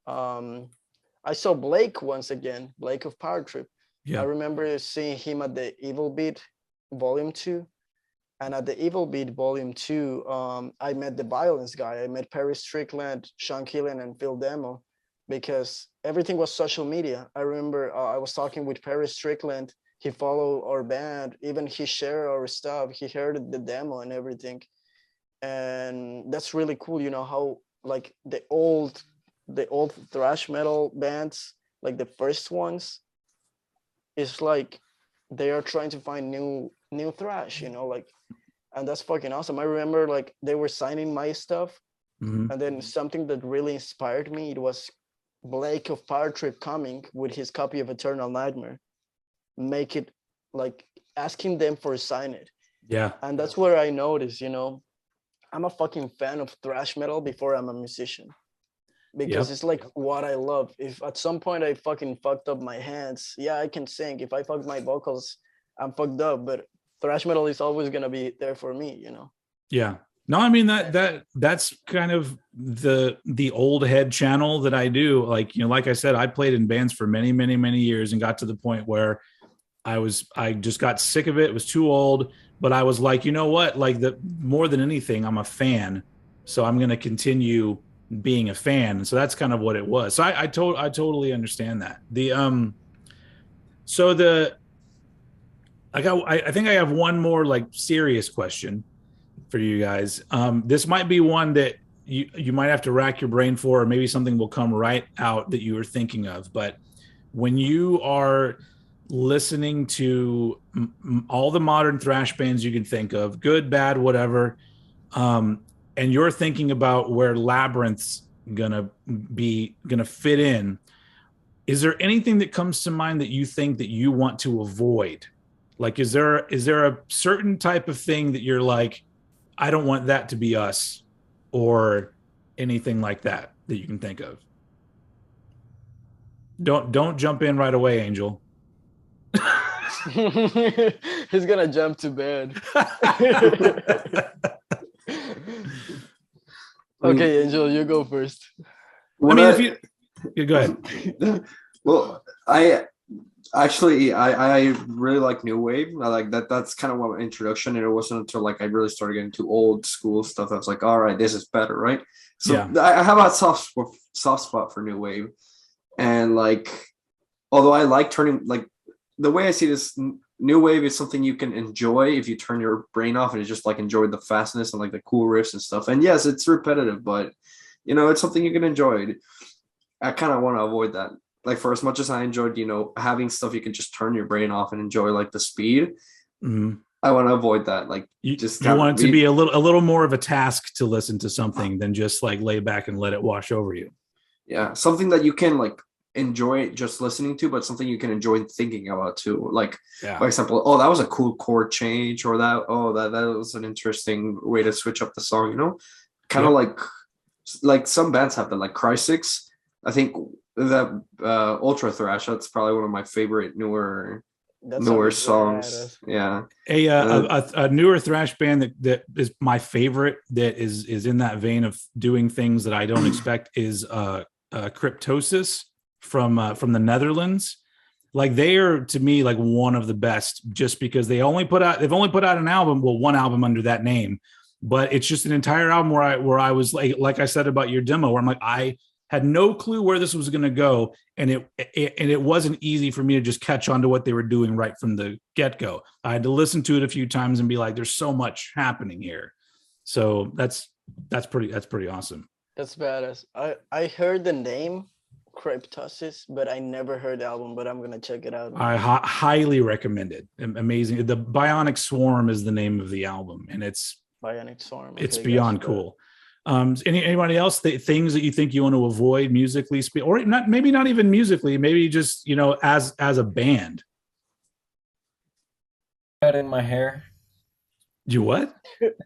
I saw Blake once again, Blake of Power Trip. I Yeah. remember seeing him at the Evil Beat Volume 2. And at the Evil Beat Volume 2, I met the Violence guy. I met Perry Strickland, Sean Killen, and Phil Demo, because everything was social media. I remember I was talking with Perry Strickland. He followed our band. Even he shared our stuff. He heard the demo and everything. And that's really cool. How like the old thrash metal bands, like the first ones, is like they are trying to find new thrash, like, and that's fucking awesome. I remember like they were signing my stuff, Mhm. and then something that really inspired me, it was Blake of Power Trip coming with his copy of Eternal Nightmare, make it like asking them for a sign it. Yeah. And that's where I noticed, I'm a fucking fan of thrash metal before I'm a musician, because Yep. it's like what I love. If at some point I fucking fucked up my hands, yeah, I can sing. If I fucked my vocals, I'm fucked up, but thrash metal is always gonna be there for me. Yeah. No, I mean that's kind of the old head channel that I do. Like, like I said, I played in bands for many, many, many years and got to the point where I just got sick of it. It was too old, but I was like, you know what? Like, the more than anything, I'm a fan, so I'm going to continue being a fan. So that's kind of what it was. So I totally understand that. So I think I have one more like serious question for you guys. This might be one that you might have to rack your brain for, or maybe something will come right out that you were thinking of. But when you are listening to all the modern thrash bands you can think of, good, bad, whatever, and you're thinking about where Labyrinth's gonna fit in, is there anything that comes to mind that you think that you want to avoid? Like, is there a certain type of thing that you're like, I don't want that to be us, or anything like that you can think of? Don't jump in right away, Angel. He's gonna jump to bed. Okay, Angel, you go first. I mean, if you go ahead. Well, I really like new wave. I like that. That's kind of my introduction, and it wasn't until like I really started getting to old school stuff. I was like, all right, this is better, right? So Yeah. I have a soft spot for new wave, and like, although I like turning, like, the way I see this, new wave is something you can enjoy if you turn your brain off and just like enjoy the fastness and like the cool riffs and stuff. And yes, it's repetitive, but it's something you can enjoy. I kind of want to avoid that. Like, for as much as I enjoyed, having stuff you can just turn your brain off and enjoy, like the speed. Mm-hmm. I want to avoid that. Like, you want it to be a little more of a task to listen to something than just like lay back and let it wash over you. Yeah, something that you can like enjoy just listening to, but something you can enjoy thinking about too. Like, for example, oh, that was a cool chord change, or that was an interesting way to switch up the song. Kind of like some bands have that, like Cry6. I think that Ultra Thrash, that's probably one of my favorite newer songs. Yeah. A newer thrash band that is my favorite, that is in that vein of doing things that I don't expect, is Cryptosis from the Netherlands. Like, they are, to me, like one of the best, just because they've only put out an album, one album under that name, but it's just an entire album where I was like I said about your demo, where I'm like, I had no clue where this was going to go, and it wasn't easy for me to just catch on to what they were doing right from the get-go. I had to listen to it a few times and be like, there's so much happening here. So that's pretty awesome. That's badass. I heard the name Cryptosis, but I never heard the album, but I'm gonna check it out. I highly recommend it. Amazing. The Bionic Swarm is the name of the album, and it's Bionic Swarm. It's beyond cool. Anybody else, things that you think you want to avoid musically, or maybe not even musically, maybe just as a band? Cutting my hair. You what?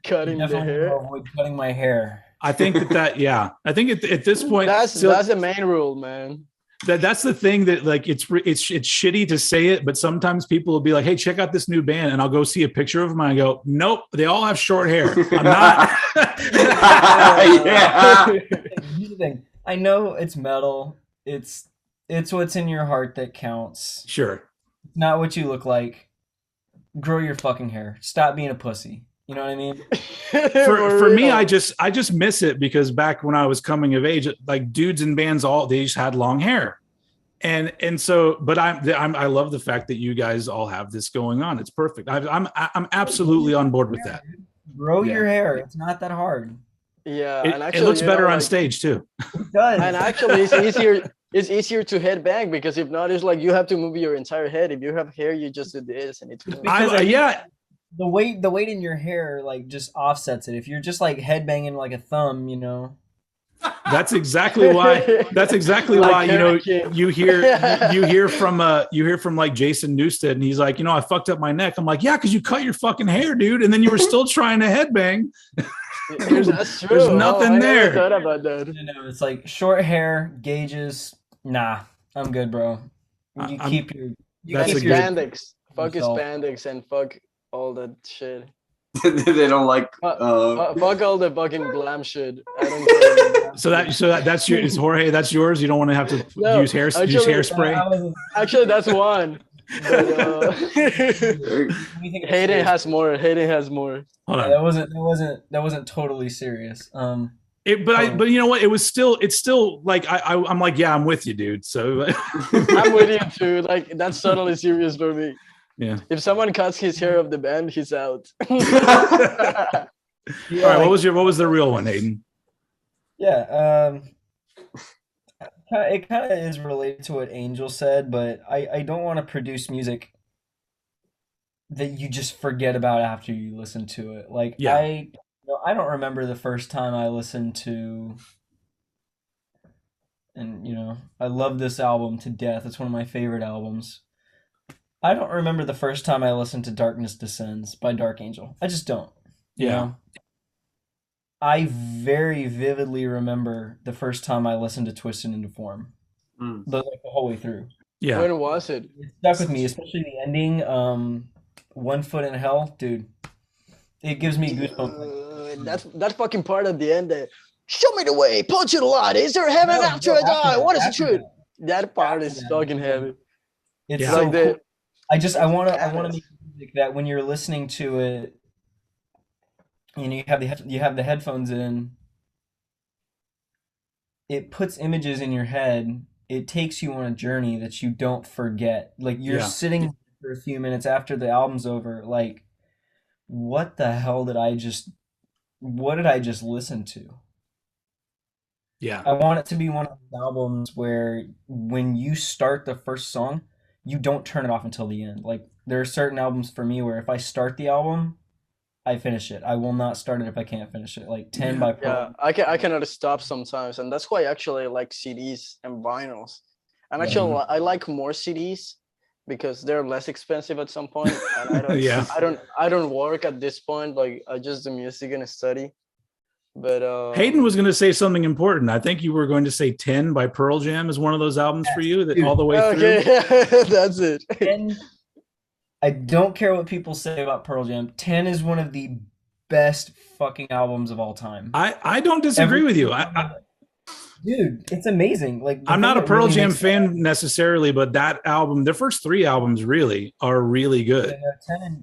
Cutting the hair. Avoid cutting my hair. I think I think at this point that's the main rule, man. That's the thing that like it's shitty to say it, but sometimes people will be like, "Hey, check out this new band," and I'll go see a picture of them and I go, "Nope, they all have short hair." I'm not. Yeah. Here's the thing. I know it's metal. It's what's in your heart that counts. Sure. Not what you look like. Grow your fucking hair. Stop being a pussy. You know what I mean? For me, I just miss it because back when I was coming of age, like dudes in bands, they just had long hair, and so. But I love the fact that you guys all have this going on. It's perfect. I'm absolutely on board with that. Grow your hair. It's not that hard. Yeah, and actually, it looks better on stage too. It does. And actually, it's easier. It's easier to headbang because if not, it's like you have to move your entire head. If you have hair, you just do this, and it's the weight in your hair like just offsets it. If you're just like headbanging like a thumb, you know. That's exactly why. That's exactly why you hear from like Jason Newsted, and he's like, I fucked up my neck. I'm like, yeah, because you cut your fucking hair, dude, and then you were still trying to headbang. That's true. There's nothing there. I never thought about that. It's like short hair, gauges. Nah, I'm good, bro. You keep your spandex. Fuck your spandex and fuck all that shit. They don't like fuck all the fucking glam shit. I don't so that's your Jorge. That's yours. You don't want to have to use hairspray. Actually, that's one. But, Hayden has more. Hold on. That wasn't totally serious. But you know what? It's still like I'm like, yeah, I'm with you, dude. So I'm with you too. Like that's totally serious for me. Yeah. If someone cuts his hair off the band, he's out. All right. What was the real one, Hayden? Yeah. It kind of is related to what Angel said, but I don't want to produce music that you just forget about after you listen to it. Like I don't remember the first time I listened to, and I love this album to death. It's one of my favorite albums. I don't remember the first time I listened to Darkness Descends by Dark Angel. I just don't. You know? I very vividly remember the first time I listened to Twisted Into Form. The whole way through. Yeah. When was it? It stuck with me, especially the ending, One Foot in Hell, dude. It gives me goosebumps. That fucking part at the end there. Show me the way, punch it a lot. Is there heaven after I die? What is the truth? That part is fucking heavy. It's so cool. I want to make music that when you're listening to it, you have the headphones in. It puts images in your head. It takes you on a journey that you don't forget. Like you're sitting for a few minutes after the album's over, like, what the hell did I just listen to? Yeah. I want it to be one of those albums where when you start the first song, you don't turn it off until the end. Like there are certain albums for me where if I start the album, I finish it. I will not start it if I can't finish it. Like 10 by Pearl. Yeah, I cannot stop sometimes, and that's why actually I like CDs and vinyls. And actually, I like more CDs because they're less expensive at some point. And I don't work at this point. Like I just do music and study. But Hayden was going to say something important. I think you were going to say 10 by Pearl Jam is one of those albums for you that all the way through. That's it. 10, I don't care what people say about Pearl Jam. 10 is one of the best fucking albums of all time. I don't disagree with you. Dude, it's amazing. Like I'm not a Pearl Jam fan necessarily, but that album, their first three albums really are really good.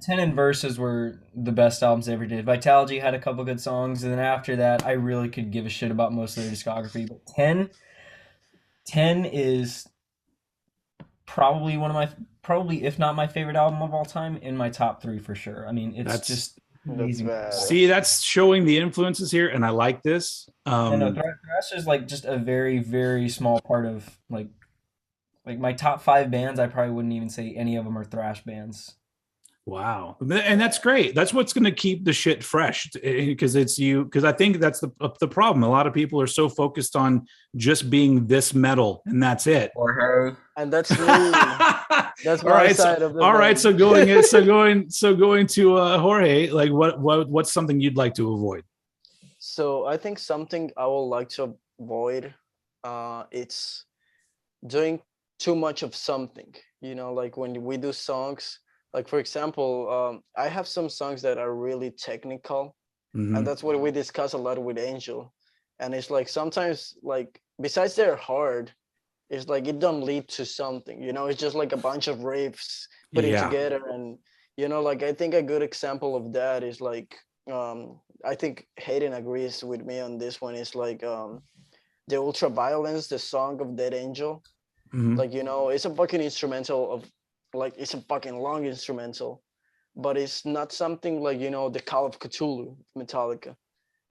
10 and Verses were the best albums they ever did. Vitalogy had a couple good songs, and then after that, I really could give a shit about most of their discography. But 10 is probably if not my favorite album of all time, in my top 3 for sure. I mean, it's just amazing. See, that's showing the influences here, and I like this. Thrash is like just a very, very small part of like my top 5 bands. I probably wouldn't even say any of them are thrash bands. Wow. And that's great. That's what's going to keep the shit fresh, because I think that's the problem. A lot of people are so focused on just being this metal and that's it. And that's me. That's my side of the all right. So going to Jorge, like what's something you'd like to avoid? So I think something I would like to avoid, it's doing too much of something. Like when we do songs, like for example, I have some songs that are really technical, and Mhm. that's what we discuss a lot with Angel. And it's like sometimes, like besides they're hard, it's like it don't lead to something. It's just like a bunch of riffs putting Yeah. together. And like I think a good example of that is like, I think Hayden agrees with me on this one. Is like, the Ultraviolence, the song of Dead Angel. Mhm. Like, it's a fucking instrumental of, like, it's a fucking long instrumental, but it's not something like, the Call of Cthulhu, Metallica.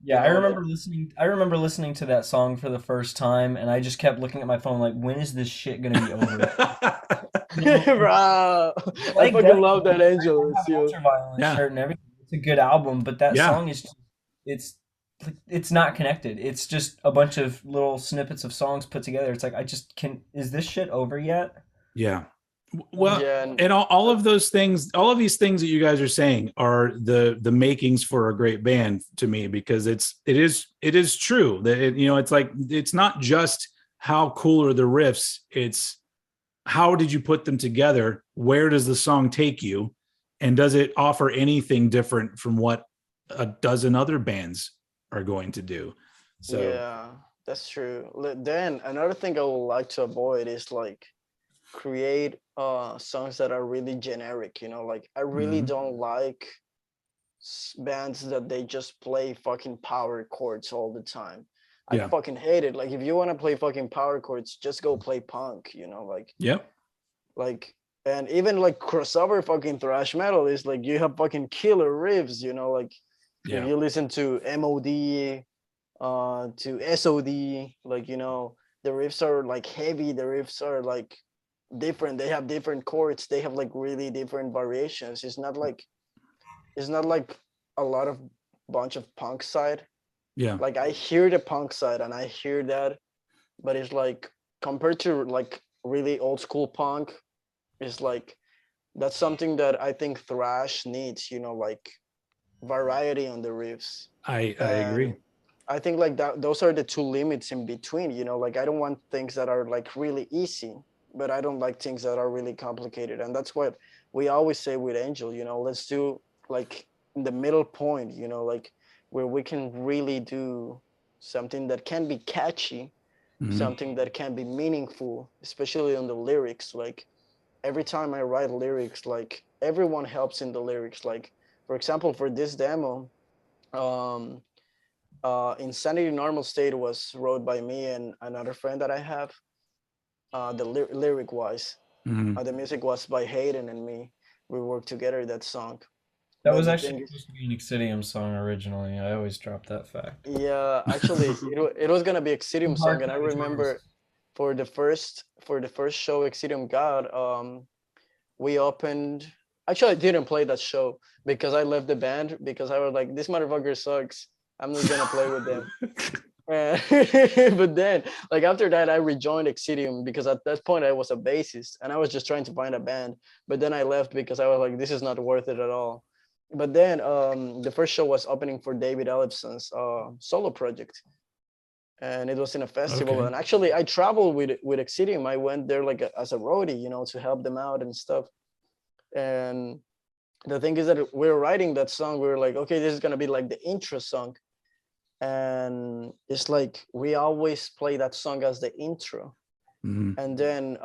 Yeah, That I remember listening to that song for the first time, and I just kept looking at my phone like, when is this shit gonna be over? Bro, I I like fucking Death love that Angel. Angel. I have It's an you. Ultraviolence Yeah. shirt and everything. It's a good album, but that Yeah. song is it's it's not connected. It's just a bunch of little snippets of songs put together. It's like I just can. Is this shit over yet? Yeah. Well, Yeah, and all of those things, all of these things that you guys are saying are the makings for a great band to me, because it is true that it's like, it's not just how cool are the riffs, it's how did you put them together, where does the song take you, and does it offer anything different from what a dozen other bands are going to do. So yeah, that's true. Then another thing I would like to avoid is like create songs that are really generic. Like I really mhm. don't like bands that they just play fucking power chords all the time. I Yeah. fucking hate it. Like if you want to play fucking power chords, just go play punk. Yep. Like and even like crossover fucking thrash metal is like you have fucking killer riffs. Like if Yeah. you listen to MOD, to SOD, like the riffs are like heavy. The riffs are like different. They have different chords. They have like really different variations. It's not like a lot of bunch of punk side. Yeah. Like I hear the punk side and I hear that, but it's like compared to like really old school punk, it's like that's something that I think thrash needs. Like variety on the riffs. I agree. And I think like that those are the two limits in between. Like I don't want things that are like really easy, but I don't like things that are really complicated. And that's what we always say with Angel. Let's do like the middle point. Like where we can really do something that can be catchy, Mhm. something that can be meaningful, especially on the lyrics. Like every time I write lyrics, like everyone helps in the lyrics. Like for example, for this demo, um, Insanity Normal State was wrote by me and another friend that I have. The lyric wise, Mhm. the music was by Hayden and me. We worked together that song. That But was the actually thing is, supposed to be an Exidium song originally. I always drop that fact. yeah, actually, it was gonna be Exidium song, Hard and I guitars. remember for the first show Exidium got, we opened. Actually, I didn't play that show because I left the band because I was like, this motherfucker sucks. I'm not gonna play with them. But then, like after that, I rejoined Exidium because at that point I was a bassist and I was just trying to find a band. But then I left because I was like, this is not worth it at all. But then, the first show was opening for David Ellefson's solo project, and it was in a festival. Okay. And actually, I traveled with Exidium. I went there like as a roadie, to help them out and stuff. And the thing is that we were writing that song. We were like, okay, this is gonna be like the intro song, and it's like we always play that song as the intro. Mhm. And then,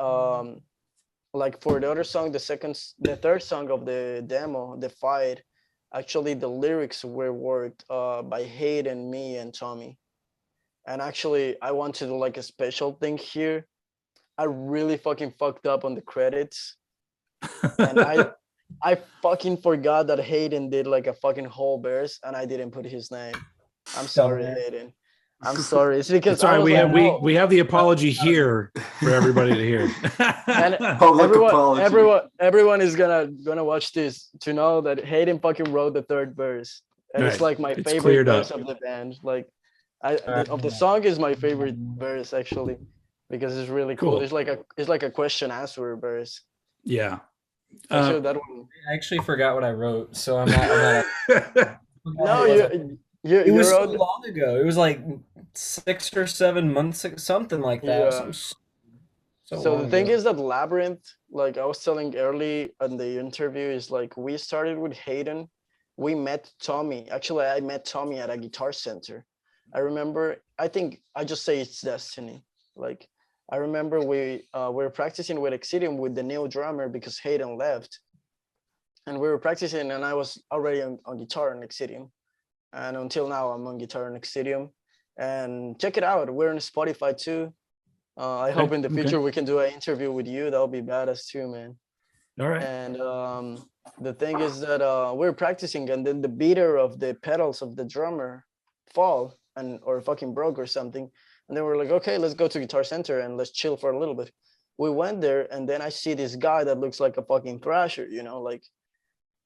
like for the other song, the third song of the demo, the fight, actually the lyrics were worked by Hayden, me, and Tommy. And actually, I want to do like a special thing here. I really fucking fucked up on the credits, and I fucking forgot that Hayden did like a fucking whole verse, and I didn't put his name. I'm sorry, Dumbass. Hayden. I'm sorry. It's because It's I all right. was We like, have we no. we have the apology here for everybody to hear. And Public everyone, apology. everyone is gonna watch this to know that Hayden fucking wrote the third verse, and it's Right. like my It's favorite cleared verse up. of the band. Like, Uh, of the song is my favorite verse actually, because it's really cool. Cool. It's like a question answer verse. Yeah. Actually, that one. I actually forgot what I wrote, so I'm not. No, It wasn't. You're It was you're so out. long ago. It was like 6 or 7 months, something like that. Yeah. Something so So the long thing ago. is that Labyrinth, like I was telling early in the interview, is like we started with Hayden. We met Tommy. Actually, I met Tommy at a guitar center. I remember. I think I just say it's destiny. Like I remember we were practicing with Exidium with the new drummer because Hayden left, and we were practicing, and I was already on guitar and Exidium, and until now I'm on guitar and Exidium. And check it out, we're on Spotify too. I Okay. hope in the Okay. future we can do an interview with you. That'll be badass too, man. All right. And the thing is that we're practicing, and then the beater of the pedals of the drummer fall and or fucking broke or something. And then we're like, okay, let's go to Guitar Center and let's chill for a little bit. We went there, and then I see this guy that looks like a fucking thrasher, like.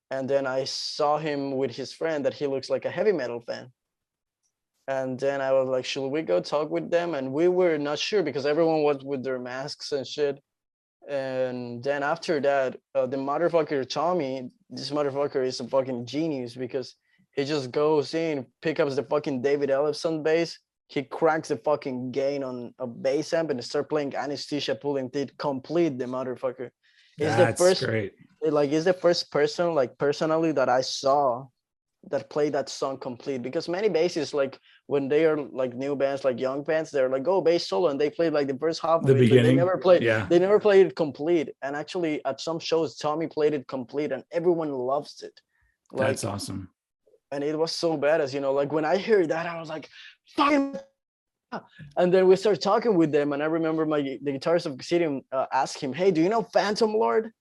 And then I saw him with his friend that he looks like a heavy metal fan. And then I was like, should we go talk with them? And we were not sure because everyone was with their masks and shit. And then after that, the motherfucker Tommy, this motherfucker is a fucking genius because he just goes in, picks up the fucking David Ellefson bass. He cranks the fucking gain on a bass amp and start playing Anesthesia Pulling Teeth complete, the motherfucker. Is the That's first great. is the first person like personally that I saw that played that song complete, because many bassists, like when they are like new bands, like young bands, they're like, oh, bass solo, and they played like the first half The of it, but beginning. Yeah. they never played it complete. And actually at some shows Tommy played it complete and everyone loves it. Like, That's awesome. and it was so badass, like when I heard that I was like, fucking. And then we started talking with them, and I remember the guitarist of Obsidian asked him, hey, do you know Phantom Lord?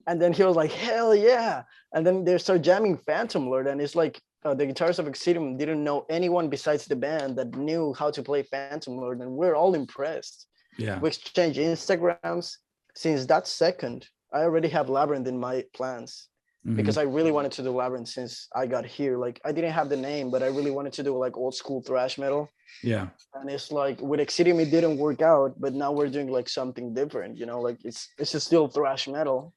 And then he was like, hell yeah. And then they start jamming Phantom Lord, and it's like the guitarist of Exidium didn't know anyone besides the band that knew how to play Phantom Lord, and we're all impressed. Yeah. We exchanged Instagrams. Since that second, I already have Labyrinth in my plans because I really wanted to do Labyrinth since I got here. Like I didn't have the name, but I really wanted to do like old school thrash metal. Yeah. And it's like with Exidium, it didn't work out, but now we're doing like something different, like it's just still thrash metal.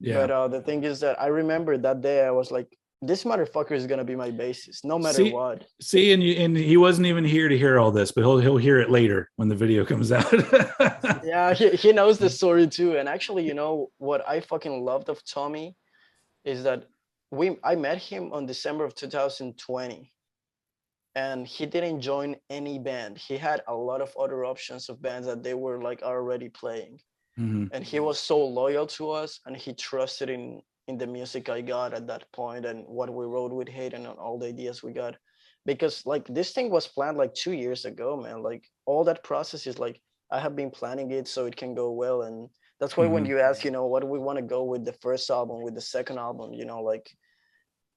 Yeah. But the thing is that I remember that day I was like, this motherfucker is gonna be my bassist, no matter what. See, and he wasn't even here to hear all this, but he'll hear it later when the video comes out. Yeah, he knows the story too. And actually, what I fucking loved of Tommy is that I met him on December of 2020, and he didn't join any band. He had a lot of other options of bands that they were like already playing. And he was so loyal to us, and he trusted in the music I got at that point and what we wrote with Hayden and all the ideas we got. Because like this thing was planned like 2 years ago, man. Like all that process is like I have been planning it so it can go well. And that's why when you ask, what do we want to go with the first album, with the second album, like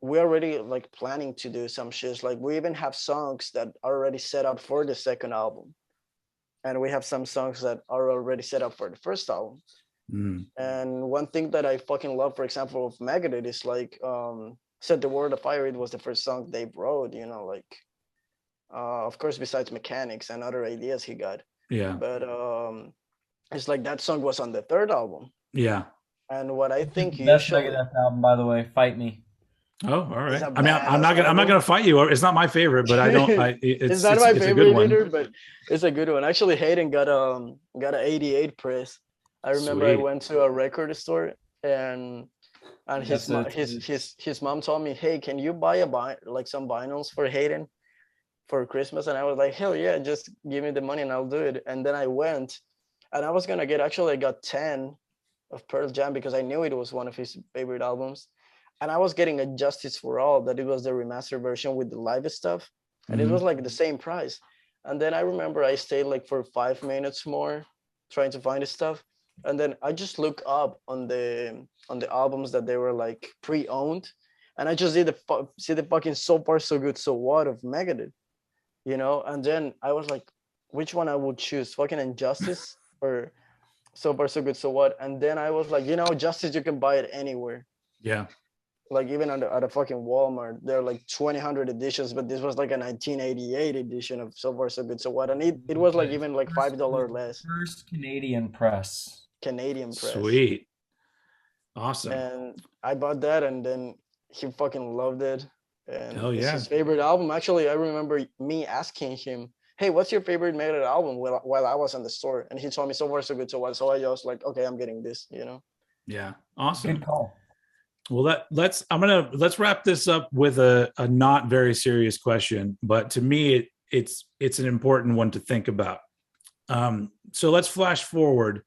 we're already like planning to do some shit. Like we even have songs that are already set up for the second album. And we have some songs that are already set up for the first album. And one thing that I fucking love, for example, of Megadeth is like Set the World Afire. It was the first song they wrote, like of course besides mechanics and other ideas he got. Yeah. But it's like that song was on the third album. Yeah. And what I think Best Megadeth album, by the way, Fight Me. Oh, all right. I mean, I'm not gonna fight you. It's not my favorite, but I don't. It's not my favorite either, but it's a good one. Actually, Hayden got an 88 press. I remember I went to a record store and his mom told me, hey, can you buy some vinyls for Hayden for Christmas? And I was like, hell yeah, just give me the money and I'll do it. And then I went, and I was gonna I got 10 of Pearl Jam because I knew it was one of his favorite albums. And I was getting a Justice for All, that it was the remastered version with the live stuff. And it was like the same price. And then I remember I stayed like for 5 minutes more trying to find the stuff. And then I just look up on the albums that they were like pre-owned. And I just see the fucking So Far So Good So What of Megadeth, And then I was like, which one I would choose, fucking Injustice or So Far So Good So What? And then I was like, Justice, you can buy it anywhere. Yeah. Like even at a fucking Walmart, there are like 200 editions, but this was like a 1988 edition of So Far So Good So What, and it was like even like $5 less. First Canadian press. Sweet. Awesome. And I bought that, and then he fucking loved it. and Hell it's yeah. his favorite album. Actually, I remember me asking him, "Hey, what's your favorite Megadeth album?" While I was in the store, and he told me so far so good. So I was like, okay, I'm getting this. Yeah, awesome. Good call. Well, let's wrap this up with a not very serious question, but to me it's an important one to think about. So let's flash forward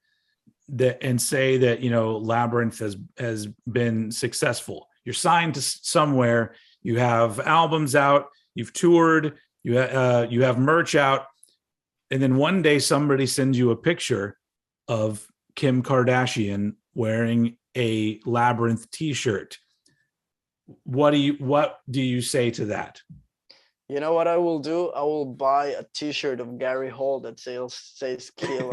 and say that Labyrinth has been successful. You're signed to somewhere. You have albums out. You've toured. You have merch out, and then one day somebody sends you a picture of Kim Kardashian wearing a Labyrinth T-shirt. What do you say to that? You know what I will do? I will buy a T-shirt of Gary Hall that says "Kill."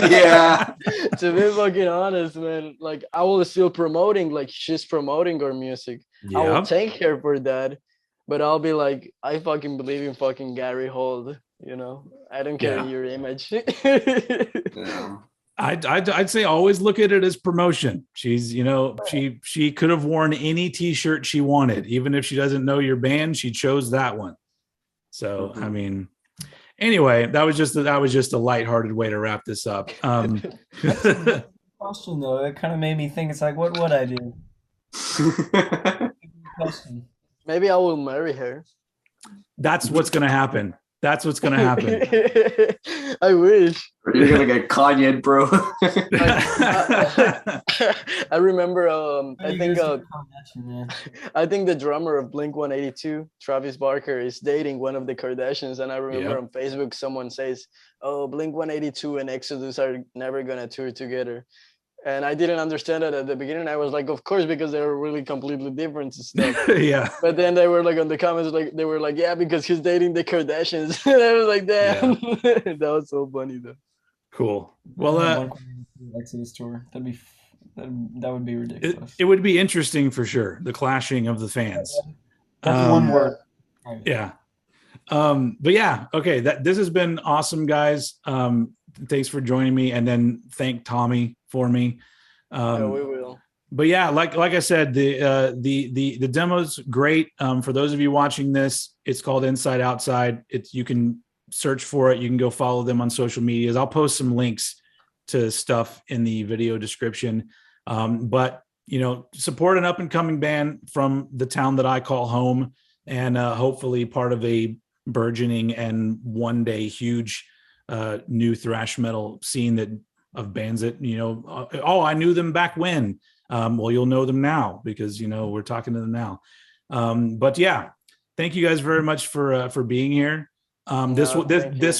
Yeah. To be fucking honest, man, like I will still promoting, like she's promoting our music. I will take her for that, but I'll be like, I fucking believe in fucking Gary Hall. I don't care your image. Yeah. I'd say always look at it as promotion. She's, she could have worn any T-shirt she wanted, even if she doesn't know your band. She chose that one. So, I mean, anyway, that was just a lighthearted way to wrap this up. Question though, it kind of made me think. It's like, what would I do? Question. Maybe I will marry her. That's what's going to happen. That's what's going to happen. I wish. You're gonna get Kanye, bro. I remember. I think the drummer of Blink-182, Travis Barker, is dating one of the Kardashians, and I remember on Facebook someone says, "Oh, Blink-182 and Exodus are never gonna tour together." And I didn't understand it at the beginning. I was like, of course, because they were really completely different and stuff. Yeah. But then they were like on the comments, like they were like, yeah, because he's dating the Kardashians. And I was like, damn. Yeah. That was so funny though. Cool. Well, Exodus tour. That would be ridiculous. It would be interesting for sure. The clashing of the fans. That's one word. Yeah. But yeah, okay. This has been awesome, guys. Thanks for joining me, and then thank Tommy for me. Yeah, we will. But yeah, like I said, the demo's great. For those of you watching this, it's called Inside Outside. You can search for it. You can go follow them on social medias. I'll post some links to stuff in the video description. But support an up and coming band from the town that I call home, and hopefully part of a burgeoning and one day huge new thrash metal scene of bands that I knew them back when. Well, you'll know them now because we're talking to them now. But yeah, thank you guys very much for being here. This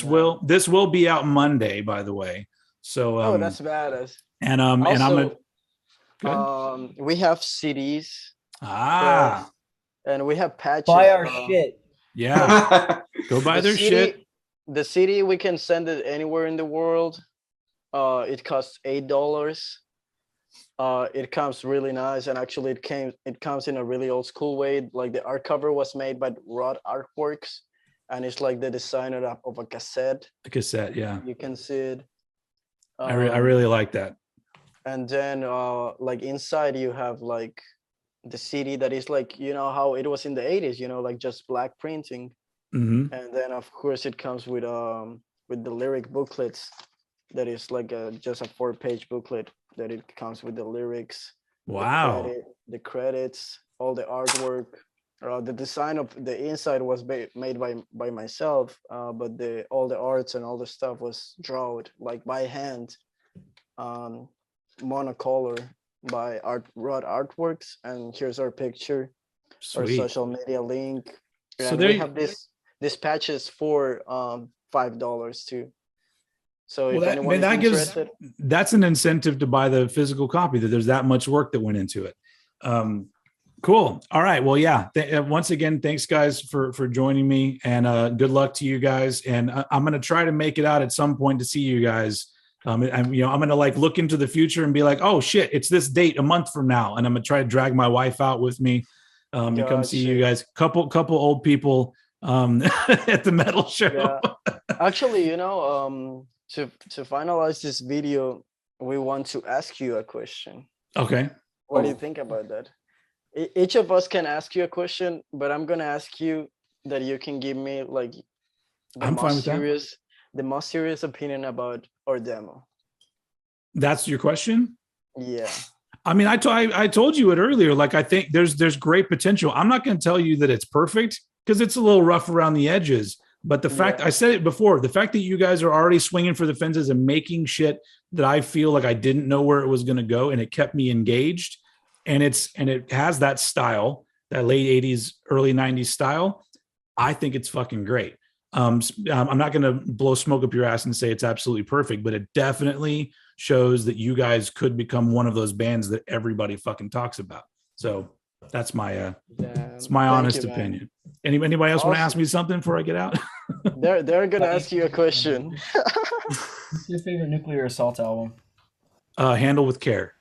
will be out Monday, by the way. So that's badass. And also, and I'm we have CDs. And we have patches. Buy our shit. Yeah. Go buy their shit. The CD, we can send it anywhere in the world. It costs $8. It comes really nice, and actually it comes in a really old school way. Like the art cover was made by Rod Artworks, and it's like the designer of a cassette. A cassette, yeah. You can see it. I really like that. And then like inside you have like the CD that is like, how it was in the 80s, like just black printing. Mm-hmm. And then of course it comes with the lyric booklets. That is like just a 4-page booklet that it comes with the lyrics. Wow. The credits, all the artwork. The design of the inside was made by myself, but all the arts and all the stuff was drawn like by hand, monocolor by Rod Artworks. And here's our picture. Sweet. Our social media link. And so we have this patches for $5 too. So if anyone is interested, that's an incentive to buy the physical copy, that there's that much work that went into it. Cool. All right. Well, yeah. Once again, thanks guys for joining me, and good luck to you guys. And I'm going to try to make it out at some point to see you guys. I'm going to like look into the future and be like, oh shit, it's this date a month from now. And I'm going to try to drag my wife out with me to come see you guys. Couple old people at the metal show. Yeah. Actually, to finalize this video, we want to ask you a question. Okay. What do you think about that? each of us can ask you a question, but I'm gonna ask you that you can give me like I'm fine with the most serious opinion about our demo. That's your question? Yeah. I mean, I told you it earlier. Like, I think there's great potential. I'm not going to tell you that it's perfect because it's a little rough around the edges. But the fact, I said it before, the fact that you guys are already swinging for the fences and making shit that I feel like I didn't know where it was going to go, and it kept me engaged, and it has that style, that late 80s, early 90s style. I think it's fucking great. I'm not going to blow smoke up your ass and say it's absolutely perfect, but it definitely shows that you guys could become one of those bands that everybody fucking talks about. So that's my it's my honest opinion. Anybody else want to ask me something before I get out? They're gonna ask you a question. What's your favorite Nuclear Assault album? Handle with Care.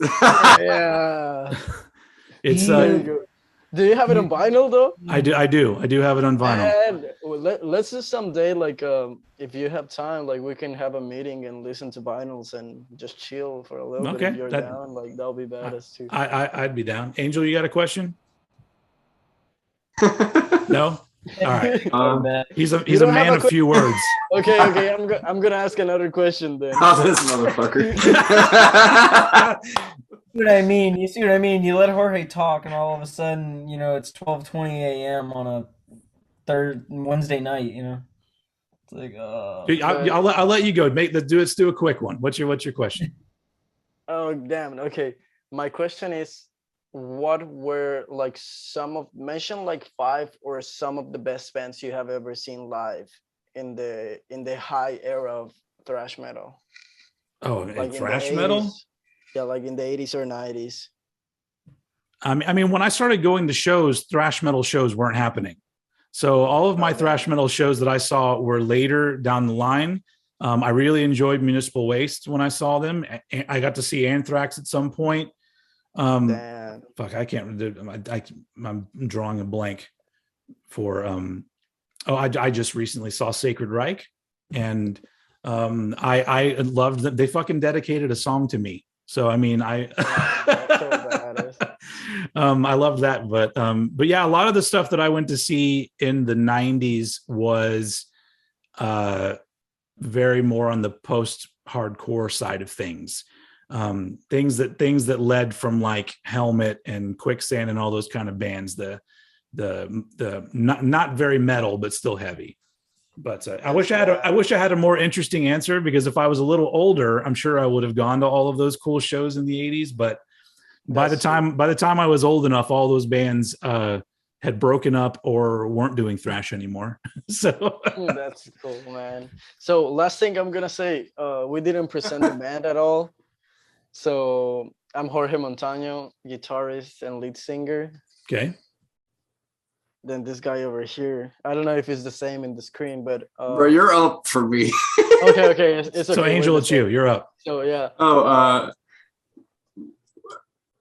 Yeah. It's do you have it on vinyl though? I do have it on vinyl. And let's do someday, like if you have time, like we can have a meeting and listen to vinyls and just chill for a little bit. If you're down, like that'll be badass too. I'd be down. Angel, you got a question? No? All right. He's a man of few words. Okay. I'm gonna ask another question then. Oh, this motherfucker. You see what I mean? You see what I mean? You let Jorge talk, and all of a sudden, you know, it's 12:20 a.m. on a Wednesday night. You know, it's like, I'll let you go. Let's do a quick one. What's your question? Oh damn. Okay, my question is, what were like mention like 5 or some of the best bands you have ever seen live in the high era of thrash metal? Oh, like thrash metal? Yeah, like in the 80s or 90s. I mean, when I started going to shows, thrash metal shows weren't happening. So all of my thrash metal shows that I saw were later down the line. I really enjoyed Municipal Waste when I saw them. I got to see Anthrax at some point. Fuck, I can't. I'm drawing a blank for. I just recently saw Sacred Reich, and I loved that they fucking dedicated a song to me. So I mean, I loved that, but yeah, a lot of the stuff that I went to see in the 90s was very more on the post-hardcore side of things. Things that led from like Helmet and Quicksand and all those kind of bands, the not very metal but still heavy. But I wish I had a more interesting answer, because if I was a little older, I'm sure I would have gone to all of those cool shows in the 80s. But by the time I was old enough, all those bands had broken up or weren't doing thrash anymore. So that's cool, man. So last thing I'm gonna say, we didn't present the band at all. So I'm Jorge Montaño, guitarist and lead singer. Okay. Then this guy over here, I don't know if it's the same in the screen, but bro, you're up for me. okay, it's okay. So Angel, it's you. You're up. So yeah. Oh,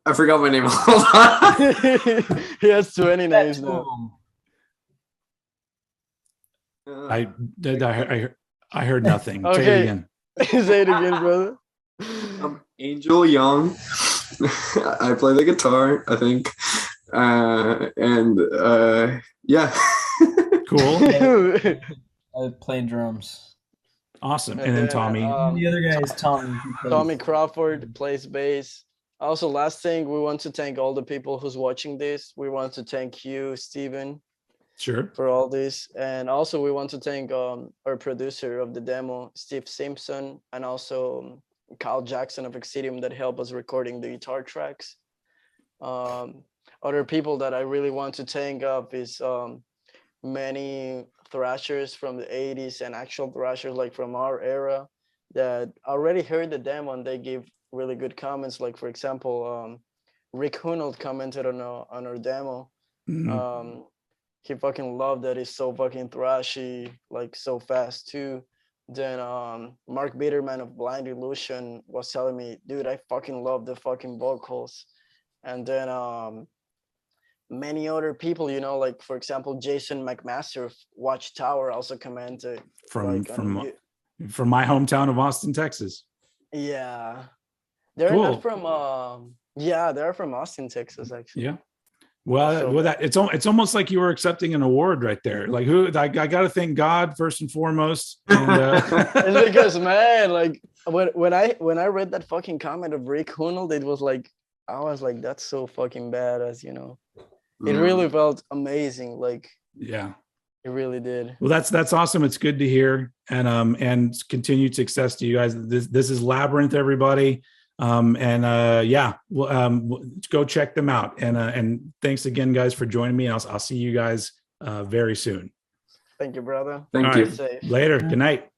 I forgot my name. Hold on. He has 20 names now. I heard nothing. Okay. Say it again. Say it again, brother. I'm Angel Young. I play the guitar, I think. Yeah. Cool. I play drums. Awesome. And then Tommy. The other guy is Tommy. Tommy Crawford plays bass. Also, last thing, we want to thank all the people who's watching this. We want to thank you, Steven. Sure. For all this. And also we want to thank our producer of the demo, Steve Simpson, and also Kyle Jackson of Exidium that helped us recording the guitar tracks. Other people that I really want to thank of is many thrashers from the 80s and actual thrashers like from our era that already heard the demo and they give really good comments. Like, for example, Rick Hunold commented on our demo. Mm-hmm. He fucking loved that it's so fucking thrashy, like so fast too. Then Mark Bitterman of Blind Illusion was telling me, dude, I fucking love the fucking vocals. And then many other people, you know, like for example, Jason McMaster of Watchtower also commented from my hometown of Austin, Texas. Yeah, they're cool. not from Yeah, they're from Austin, Texas, actually. Yeah. Well, it's almost like you were accepting an award right there. Like I got to thank God first and foremost. And, it's because, man, like when I read that fucking comment of Rick Hunold, it was like, I was like, that's so fucking badass, you know. It really felt amazing. Like, yeah, it really did. Well, that's awesome. It's good to hear, and continued success to you guys. This is Labyrinth, everybody. Yeah, go check them out. And thanks again, guys, for joining me. I'll see you guys very soon. Thank you, brother. Thank you. Safe. Later. Good night.